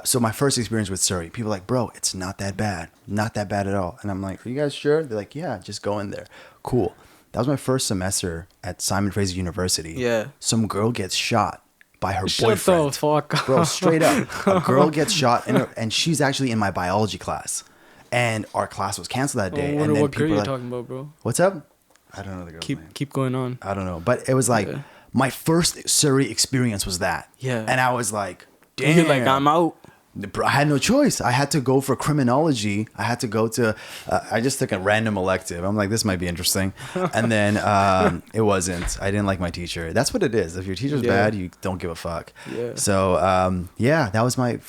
So my first experience with Surrey, people are like, bro, it's not that bad. Not that bad at all. And I'm like, are you guys sure? They're like, yeah, just go in there. Cool. That was my first semester at Simon Fraser University. Yeah. Some girl gets shot by her Shut boyfriend. the fuck up. Bro, straight up. A girl gets shot, and she's actually in my biology class. And our class was canceled that I day. wonder And then what girl people you're are like, talking about, bro. what's up? I don't know the girl's name. Keep going on. I don't know. But it was like, my first Surrey experience was that. Yeah. And I was like, damn. You're like, I'm out. Bro, I had no choice. I had to go for criminology. I had to go to. I just took a random elective. I'm like, this might be interesting, and then it wasn't. I didn't like my teacher. That's what it is. If your teacher's bad, you don't give a fuck. Yeah. So that was my.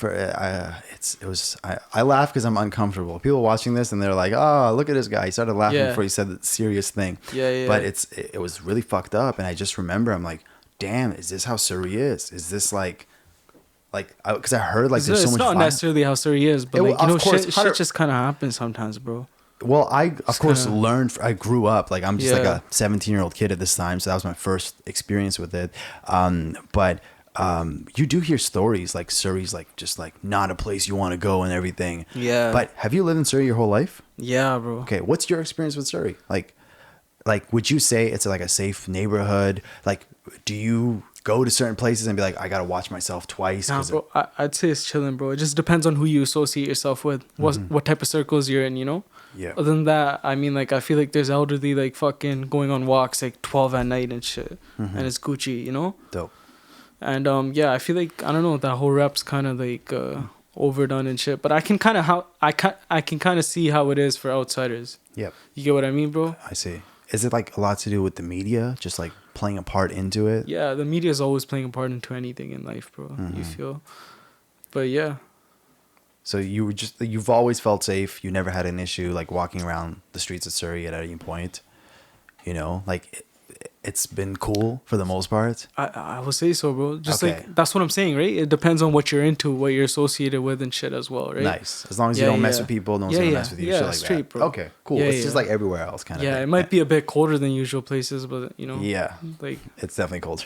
I laugh because I'm uncomfortable. People watching this and they're like, oh, look at this guy. He started laughing before he said the serious thing. Yeah. But it was really fucked up, and I just remember I'm like, damn, is this how Surrey is? Is this like because I heard like there's so much. It's not violence. necessarily how Surrey is, but like, you know, shit just kind of happens sometimes, bro. Well, I of course learned. I grew up like I'm just like a 17-year-old kid at this time, so that was my first experience with it. But you do hear stories like Surrey's like just like not a place you want to go and everything. Yeah. But have you lived in Surrey your whole life? Yeah, bro. Okay, what's your experience with Surrey? Like would you say it's like a safe neighborhood? Like, do you go to certain places and be like, I gotta watch myself twice? Nah, bro, I'd say it's chilling, bro. It just depends on who you associate yourself with, what type of circles you're in, you know? Yeah. Other than that, I mean, like, I feel like there's elderly, like, fucking going on walks, like, 12 at night and shit. And it's Gucci, you know? Dope. And, I feel like, I don't know, that whole rap's kind of, like, overdone and shit. But I can kind of, I can kind of see how it is for outsiders. Yep. You get what I mean, bro? I see. Is it like a lot to do with the media? Just like playing a part into it? Yeah, the media is always playing a part into anything in life, bro. You feel? But yeah. So you've always felt safe. You never had an issue like walking around the streets of Surrey at any point. You know, like it's been cool for the most part. I will say so, bro. Just Okay. like that's what I'm saying, right? It depends on what you're into, what you're associated with, and shit as well, right? Nice. As long as you don't mess with people, no one's gonna mess with you. Yeah, shit like straight, that. bro. Okay, cool. Yeah, It's just like everywhere else, kind of. Yeah, thing. it might be a bit colder than usual places, but you know. Yeah, Like. it's definitely colder.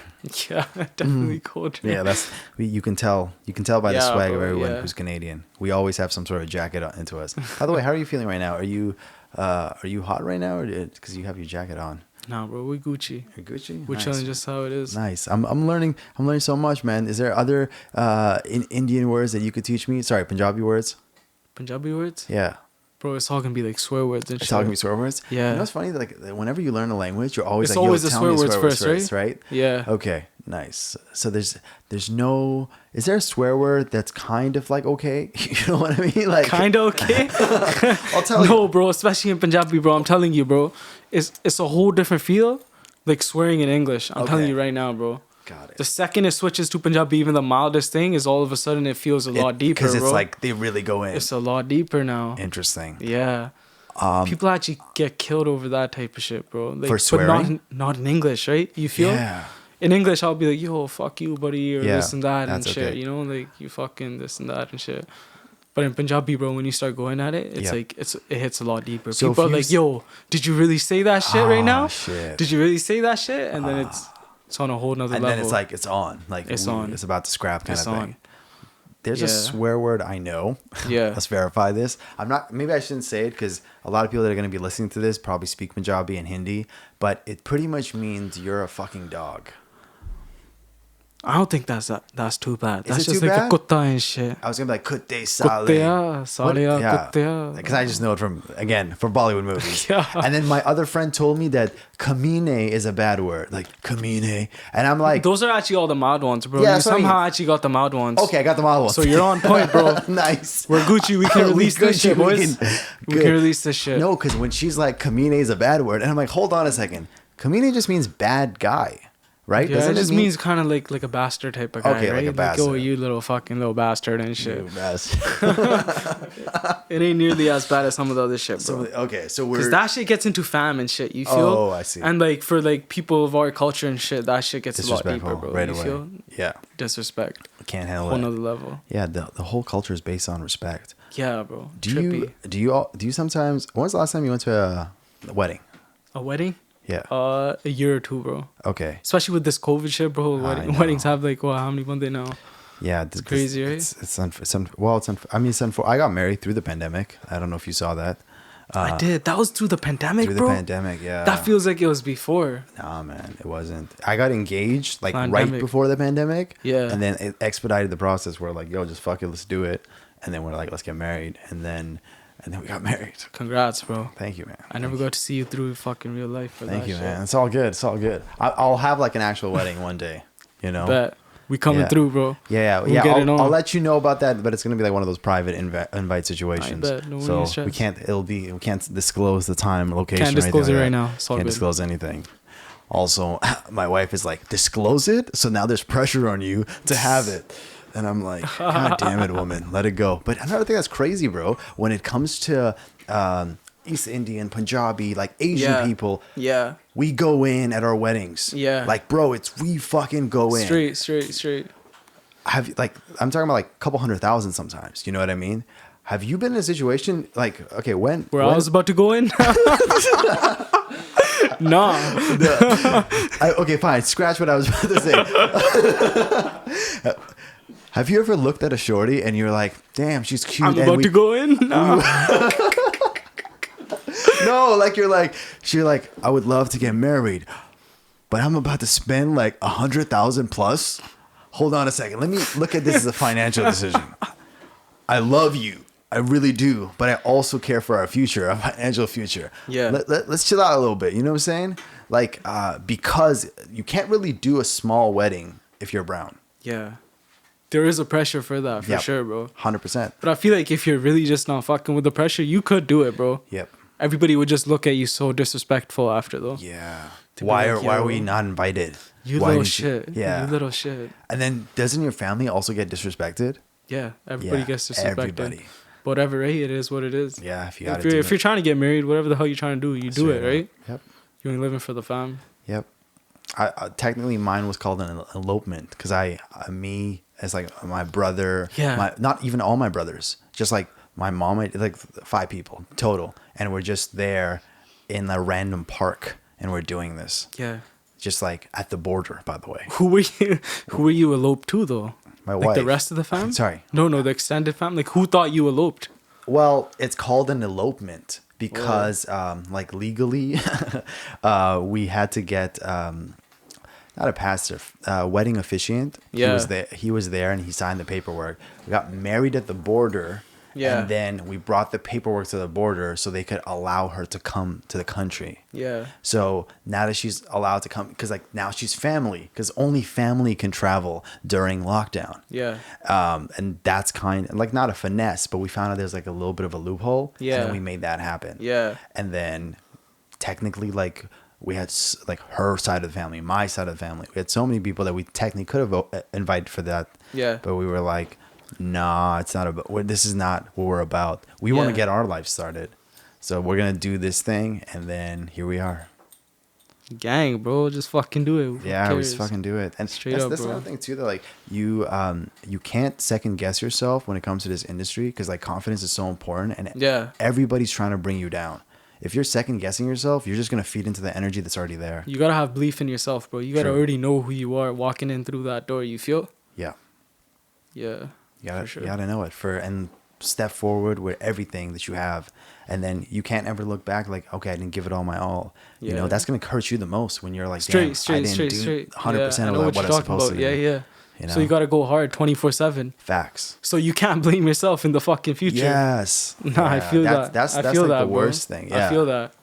Yeah, definitely colder. Yeah, you can tell by the swag of bro, everyone who's Canadian. We always have some sort of jacket into us. By the way, how are you feeling right now? Are you hot right now, or because you have your jacket on? Nah, bro, we Gucci. You're Gucci. We're Nice. chilling just how it is. Nice. I'm learning so much, man. Is there other Indian words that you could teach me? Sorry, Punjabi words. Punjabi words? Yeah. Bro, it's all gonna be like swear words and It's shit. talking to me swear words. Yeah. You know what's funny? Like whenever you learn a language, you're always It's like, always yo, the tell me swear words first, right? Yeah. Okay. Nice. So there's no. Is there a swear word that's kind of like okay? You know what I mean? Like Kinda okay. I'll tell you. No, bro, especially in Punjabi, bro. I'm telling you, bro. It's a whole different feel. Like swearing in English. I'm telling Okay. you right now, bro. Got it. The second it switches to Punjabi, even the mildest thing is all of a sudden it feels a lot deeper, because it's bro. like they really go in. It's a lot deeper now. Interesting. Yeah. People actually get killed over that type of shit, bro. Like, For swearing? But not in English, right? You feel? Yeah. In English, I'll be like, yo, fuck you, buddy, or Yeah, this and that and that's shit. okay. You know, like, you fucking this and that and shit. But in Punjabi, bro, when you start going at it, it's Yeah. like it hits a lot deeper. So People are if you like, "Yo, did you really say that shit right now? Shit. Did you really say that shit?" And then it's on a whole nother And level. then it's like it's on. Like It's on. It's about to scrap kind It's of thing. on. There's a Yeah. swear word I know. Yeah. Let's verify this. I'm not. Maybe I shouldn't say it because a lot of people that are going to be listening to this probably speak Punjabi and Hindi, but it pretty much means you're a fucking dog. I don't think that's too bad. Is That's it just too like bad? a kutta and shit. I was gonna be like kutte sale. Kuttea, salia, kuttea. Because I just know it from Bollywood movies. Yeah. And then my other friend told me that kamine is a bad word, like kamine, and I'm like, Those are actually all the mild ones, bro. Yeah, You that's what I somehow mean. actually got the mild ones. okay, I got the model. So you're on point, bro. Nice. We're Gucci. We can release this Gucci, shit, we boys. can- We good. can release this shit. No, because when she's like kamine is a bad word, and I'm like, hold on a second, kamine just means bad guy, right? Yeah, Doesn't it just mean- means kind of like a bastard type of guy, Okay, like right? a bastard. oh, you little fucking little bastard and shit. You best. It ain't nearly as bad as some of the other shit, bro. So we're Because that shit gets into fam and shit, you feel? Oh, I see. And like for like people of our culture and shit, that shit gets a lot disrespectful deeper, bro. right you away. feel? Yeah, Disrespect. can't handle Whole it. nother level. Yeah, the whole culture is based on respect. Yeah, bro. Do Trippy. you sometimes? When was the last time you went to a wedding? A wedding? Yeah. A year or two, bro. Okay. Especially with this COVID shit, bro. know. Weddings have like, how many months now? Yeah, It's crazy, right? I got married through the pandemic. I don't know if you saw that. I did. That was through the pandemic, Through bro. the pandemic, yeah. That feels like it was before. Nah, man, it wasn't. I got engaged like right Pandemic. before the pandemic. Yeah. And then it expedited the process. We're like, yo, just fuck it, let's do it. And then we're like, let's get married. And then we got married. Congrats, bro. Thank you, man. I never got to see you through fucking real life for Thank that you, shit. man. It's all good. It's all good. I'll have like an actual wedding one day. You know. Bet. We coming through, bro. Yeah. I'll let you know about that, but it's gonna be like one of those private invite situations. I bet. No so we can't disclose the time, location. Can't disclose it right now. Can't disclose anything. Also, my wife is like, disclose it. So now there's pressure on you to have it. And I'm like, God damn it, woman, let it go. But another thing that's crazy, bro, when it comes to East Indian, Punjabi, like Asian people, we go in at our weddings. Yeah. Like, bro, we fucking go in. Straight. I'm talking about like a couple 100,000 sometimes. You know what I mean? Have you been in a situation like, okay, when I was about to go in? No. Okay, fine. Scratch what I was about to say. Have you ever looked at a shorty and you're like, damn, she's cute. I'm about to go in? No. No, like you're like, I would love to get married, but I'm about to spend like 100,000 plus. Hold on a second. Let me look at this as a financial decision. I love you. I really do. But I also care for our future, our financial future. Yeah. Let's chill out a little bit. You know what I'm saying? Like, because you can't really do a small wedding if you're brown. Yeah. There is a pressure for that, for sure, bro. 100%. But I feel like if you're really just not fucking with the pressure, you could do it, bro. Yep. Everybody would just look at you so disrespectful after, though. Yeah. Why are we not invited? You little shit. Yeah. You little shit. And then doesn't your family also get disrespected? Yeah. Everybody gets disrespected. Everybody. Whatever, right? It is what it is. Yeah. If you're trying to get married, whatever the hell you're trying to do, you do it, right? Yep. You ain't living for the fam. Yep. I technically mine was called an elopement because me as like my brother, not even all my brothers, just like my mom, like 5 people total, and we're just there in a random park and we're doing this. Yeah. Just like at the border, by the way. Who were you eloped to though? My wife. Like the rest of the fam? Sorry. No, the extended fam. Like who thought you eloped? Well, it's called an elopement because like legally we had to get not a pastor, wedding officiant. Yeah. He was there and he signed the paperwork. We got married at the border. Yeah. And then we brought the paperwork to the border so they could allow her to come to the country. Yeah. So now that she's allowed to come, because like now she's family, because only family can travel during lockdown. Yeah. And that's kind of like not a finesse, but we found out there's like a little bit of a loophole. Yeah. And then we made that happen. Yeah. And then technically like we had like her side of the family, my side of the family. We had so many people that we technically could have invited for that. Yeah. But we were like, nah, it's not about, this is not what we're about. We want to get our life started. So we're going to do this thing. And then here we are. Gang, bro. Just fucking do it. Yeah, we just fucking do it. And that's another thing too, that like you can't second guess yourself when it comes to this industry because like confidence is so important. And everybody's trying to bring you down. If you're second guessing yourself, you're just going to feed into the energy that's already there. You got to have belief in yourself, bro. You got to already know who you are walking in through that door. You feel? Yeah. Yeah. You gotta know it and step forward with everything that you have, and then you can't ever look back like, okay, I didn't give it all my all. You know, that's gonna hurt you the most when you're like, I didn't do 100% of what I was supposed to do. Yeah. You know? So you gotta go hard 24/7. Facts. So you can't blame yourself in the fucking future. Yes. Nah, I feel that. That's I feel like that, the worst thing. Yeah. I feel that.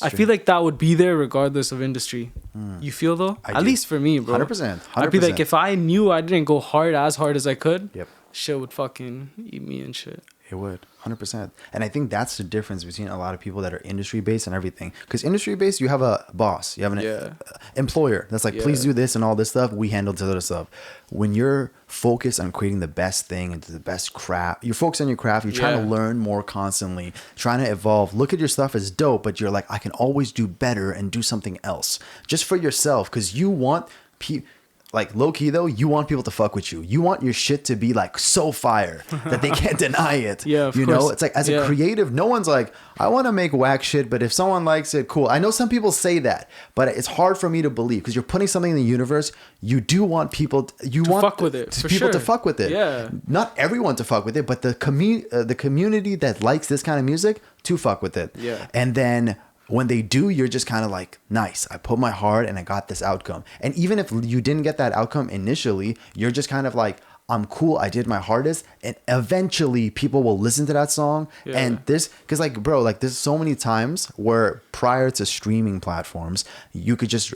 I feel like that would be there regardless of industry. You feel though? At least for me, bro. 100%. I'd be like, if I knew I didn't go as hard as I could, yep, shit would fucking eat me and shit. It would, 100%. And I think that's the difference between a lot of people that are industry based and everything. Because industry based, you have a boss, you have an employer that's like, please do this and all this stuff. We handle the other stuff. When you're focused on creating the best thing and the best craft, you're focused on your craft. You're trying to learn more constantly, trying to evolve. Look at your stuff as dope, but you're like, I can always do better and do something else just for yourself. Because you want people. Like low key though, you want people to fuck with you. You want your shit to be like so fire that they can't deny it. Yeah, of you course. know, it's like as a creative, no one's like, I want to make whack shit, but if someone likes it, cool. I know some people say that, but it's hard for me to believe because you're putting something in the universe. You do want people, to fuck with it. To fuck with it. Yeah. Not everyone to fuck with it, but the community that likes this kind of music to fuck with it. Yeah. And then when they do, you're just kind of like, nice, I put my heart and I got this outcome. And even if you didn't get that outcome initially, you're just kind of like, I'm cool. I did my hardest, and eventually people will listen to that song. Yeah. And this, because like, bro, like there's so many times where prior to streaming platforms, you could just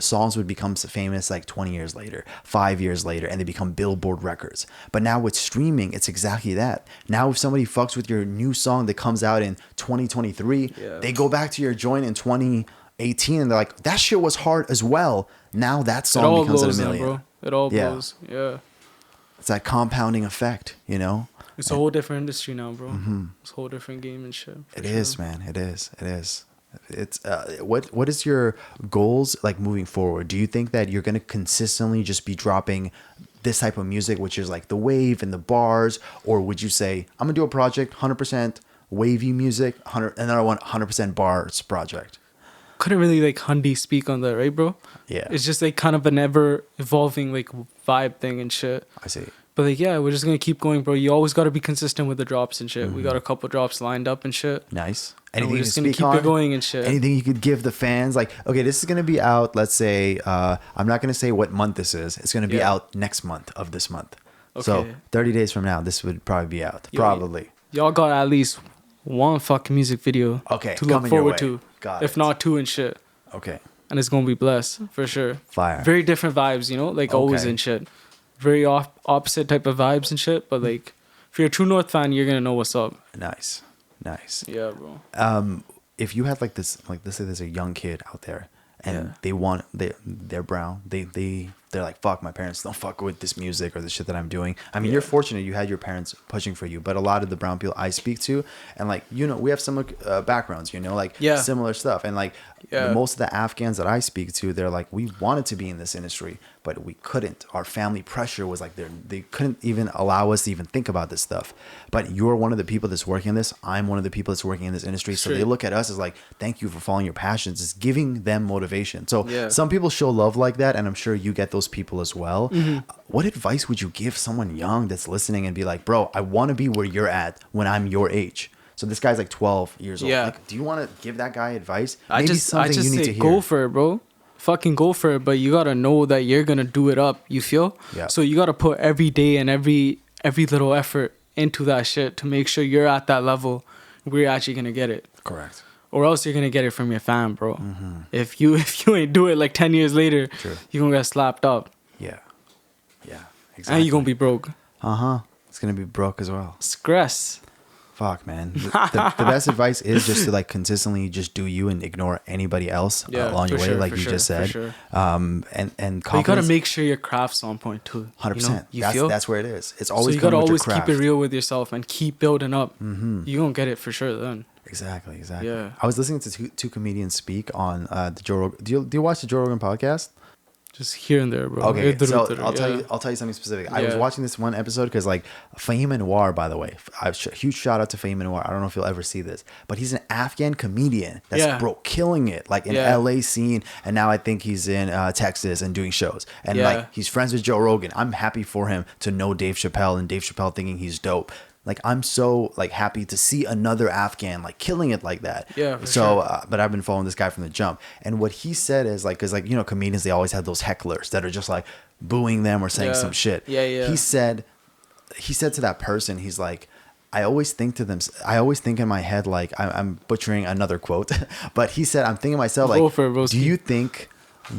songs would become famous like 20 years later, 5 years later, and they become Billboard records. But now with streaming, it's exactly that. Now if somebody fucks with your new song that comes out in 2023, they go back to your joint in 2018 and they're like, that shit was hard as well. Now that song becomes a million. Bro. It all blows. Yeah. It's that compounding effect, you know? It's a whole different industry now, bro. It's a whole different game and shit. It is, man. It is. It's what is your goals like moving forward? Do you think that you're gonna consistently just be dropping this type of music, which is like the wave and the bars, or would you say I'm gonna do a project 100% wavy music, and then I want 100% bars project? Couldn't really like Hundy speak on that, right, bro? Yeah. It's just like kind of an ever evolving like vibe thing and shit. I see. But like, yeah, we're just gonna keep going, bro. You always gotta be consistent with the drops and shit. We got a couple drops lined up and shit. Nice. And Anything we're you just can gonna speak keep on? it going and shit. Anything you could give the fans? Like, okay, this is gonna be out. Let's say I'm not gonna say what month this is. It's gonna be out next month of this month. Okay. So 30 days from now, this would probably be out. Probably. Y'all got at least one fucking music video to look forward to. Got if it. not two and shit. Okay. And it's gonna be blessed for sure. Fire. Very different vibes, you know, like always Okay. and shit. Very opposite type of vibes and shit. But like, if you're a Tru North fan, you're gonna know what's up. Nice. Yeah, bro. If you had like this, like let's say there's a young kid out there and they're brown, they're like, fuck, my parents don't fuck with this music or the shit that I'm doing. I mean, you're fortunate you had your parents pushing for you, but a lot of the brown people I speak to, and like, you know, we have similar backgrounds, you know, like similar stuff. And like most of the Afghans that I speak to, they're like, we wanted to be in this industry, but we couldn't. Our family pressure was like, they couldn't even allow us to even think about this stuff. But you're one of the people that's working in this. I'm one of the people that's working in this industry. So they look at us as like, thank you for following your passions. It's giving them motivation. So some people show love like that, and I'm sure you get those people as well. What advice would you give someone young that's listening and be like, bro, I want to be where you're at when I'm your age? So this guy's like 12 years old. Like, do you want to give that guy advice? I just say go for it, bro. Fucking go for it, but you gotta know that you're gonna do it up. You feel? Yeah. So you gotta put every day and every little effort into that shit to make sure you're at that level where you're actually gonna get it. Correct. Or else you're gonna get it from your fam, bro. If you ain't do it like 10 years later, you're gonna get slapped up. Yeah. Exactly. And you're gonna be broke. It's gonna be broke as well. Stress. Fuck, man. The best advice is just to like consistently just do you and ignore anybody else along your way, like you just said. And confidence. But you gotta make sure your craft's on point too. 100%. You feel? That's where it is. It's always so you gotta with always your craft. keep it real with yourself and keep building up. You gonna get it for sure then. Exactly. Yeah. I was listening to two comedians speak on the Joe Rogan. Do you watch the Joe Rogan podcast? Just here and there, bro. Okay, so I'll tell you something specific. I was watching this one episode because like Fahim Anwar, by the way, huge shout out to Fahim Anwar. I don't know if you'll ever see this, but he's an Afghan comedian that's bro killing it, like in LA scene, and now I think he's in Texas and doing shows, and like he's friends with Joe Rogan. I'm happy for him to know Dave Chappelle and Dave Chappelle thinking he's dope. Like I'm so like happy to see another Afghan like killing it like that. Yeah. So, but I've been following this guy from the jump, and what he said is like, cause like you know comedians they always have those hecklers that are just like booing them or saying some shit. Yeah. He said to that person, he's like, I always think in my head like I'm butchering another quote, but he said I'm thinking to myself like, do you think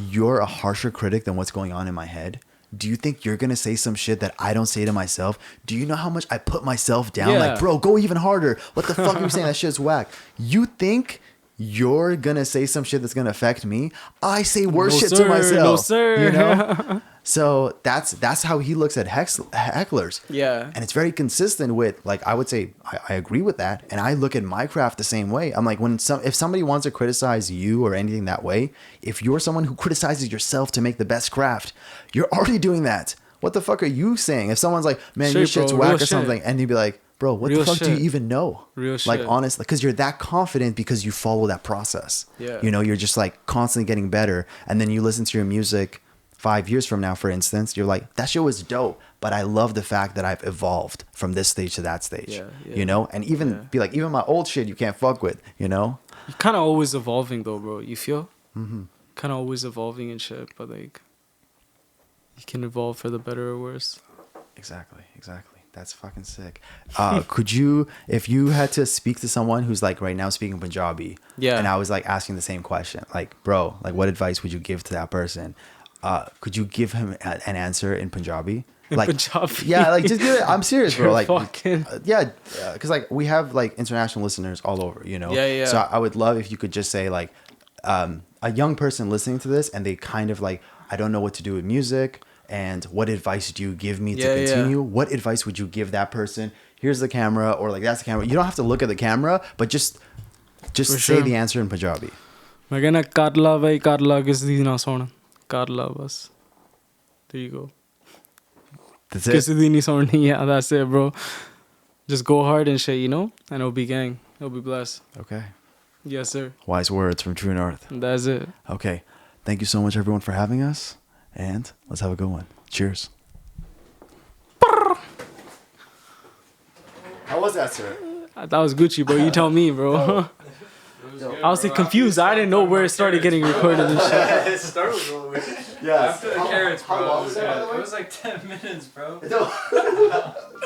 you're a harsher critic than what's going on in my head? Do you think you're going to say some shit that I don't say to myself? Do you know how much I put myself down? Like, bro, go even harder. What the fuck are you saying? That shit's whack. You think you're going to say some shit that's going to affect me? I say worse shit to myself. No, sir. You know? So that's how he looks at hecklers. Yeah. And it's very consistent with, like, I would say, I agree with that. And I look at my craft the same way. I'm like, if somebody wants to criticize you or anything that way, if you're someone who criticizes yourself to make the best craft, you're already doing that. What the fuck are you saying? If someone's like, man, your shit's whack or something, and you'd be like, bro, what the fuck do you even know? Real shit. Like, honestly, because you're that confident because you follow that process. Yeah. You know, you're just like constantly getting better. And then you listen to your music 5 years from now, for instance, you're like, that shit was dope, but I love the fact that I've evolved from this stage to that stage, you know? And even be like, even my old shit you can't fuck with, you know? You're kind of always evolving though, bro. You feel? Kind of always evolving and shit, but like, you can evolve for the better or worse. Exactly. That's fucking sick. Could you, if you had to speak to someone who's like right now speaking Punjabi, and I was like asking the same question, like, bro, like what advice would you give to that person? Could you give him an answer in Punjabi? Like, Punjabi? Yeah, like just give it. I'm serious, bro. Like, because like we have like international listeners all over, you know. Yeah. So I would love if you could just say like, a young person listening to this and they kind of like, I don't know what to do with music. And what advice do you give me to continue? Yeah. What advice would you give that person? Here's the camera, or like that's the camera. You don't have to look at the camera, but just say the answer in Punjabi. मैं कहना कर ला भाई कर ला किसी दी ना सुन कर ला बस. There you go. That's it. किसी दी नहीं सुननी. Yeah, that's it, bro. Just go hard and shit, you know, and it'll be gang. It'll be blessed. Okay. Yes, sir. Wise words from Tru North. That's it. Okay. Thank you so much, everyone, for having us. And let's have a good one. Cheers. How was that, sir? That was Gucci, bro. You tell me, bro. I was confused. I didn't know where it started getting recorded and shit. It started with a little weird. Yes. After the carrots, bro. It was like 10 minutes, bro.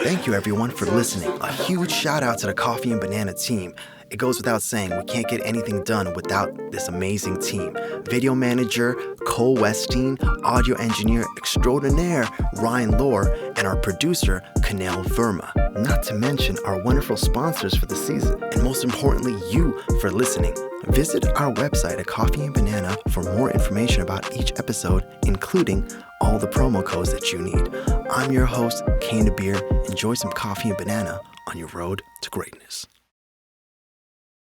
Thank you, everyone, for listening. A huge shout out to the Coffee and Banana team. It goes without saying, we can't get anything done without this amazing team. Video manager, Cole Weststeyn, audio engineer extraordinaire, Ryan Lohr, and our producer, Kunal Verma. Not to mention our wonderful sponsors for the season, and most importantly, you for listening. Visit our website at Coffee and Banana for more information about each episode, including all the promo codes that you need. I'm your host, Kane Dabir. Enjoy some coffee and banana on your road to greatness.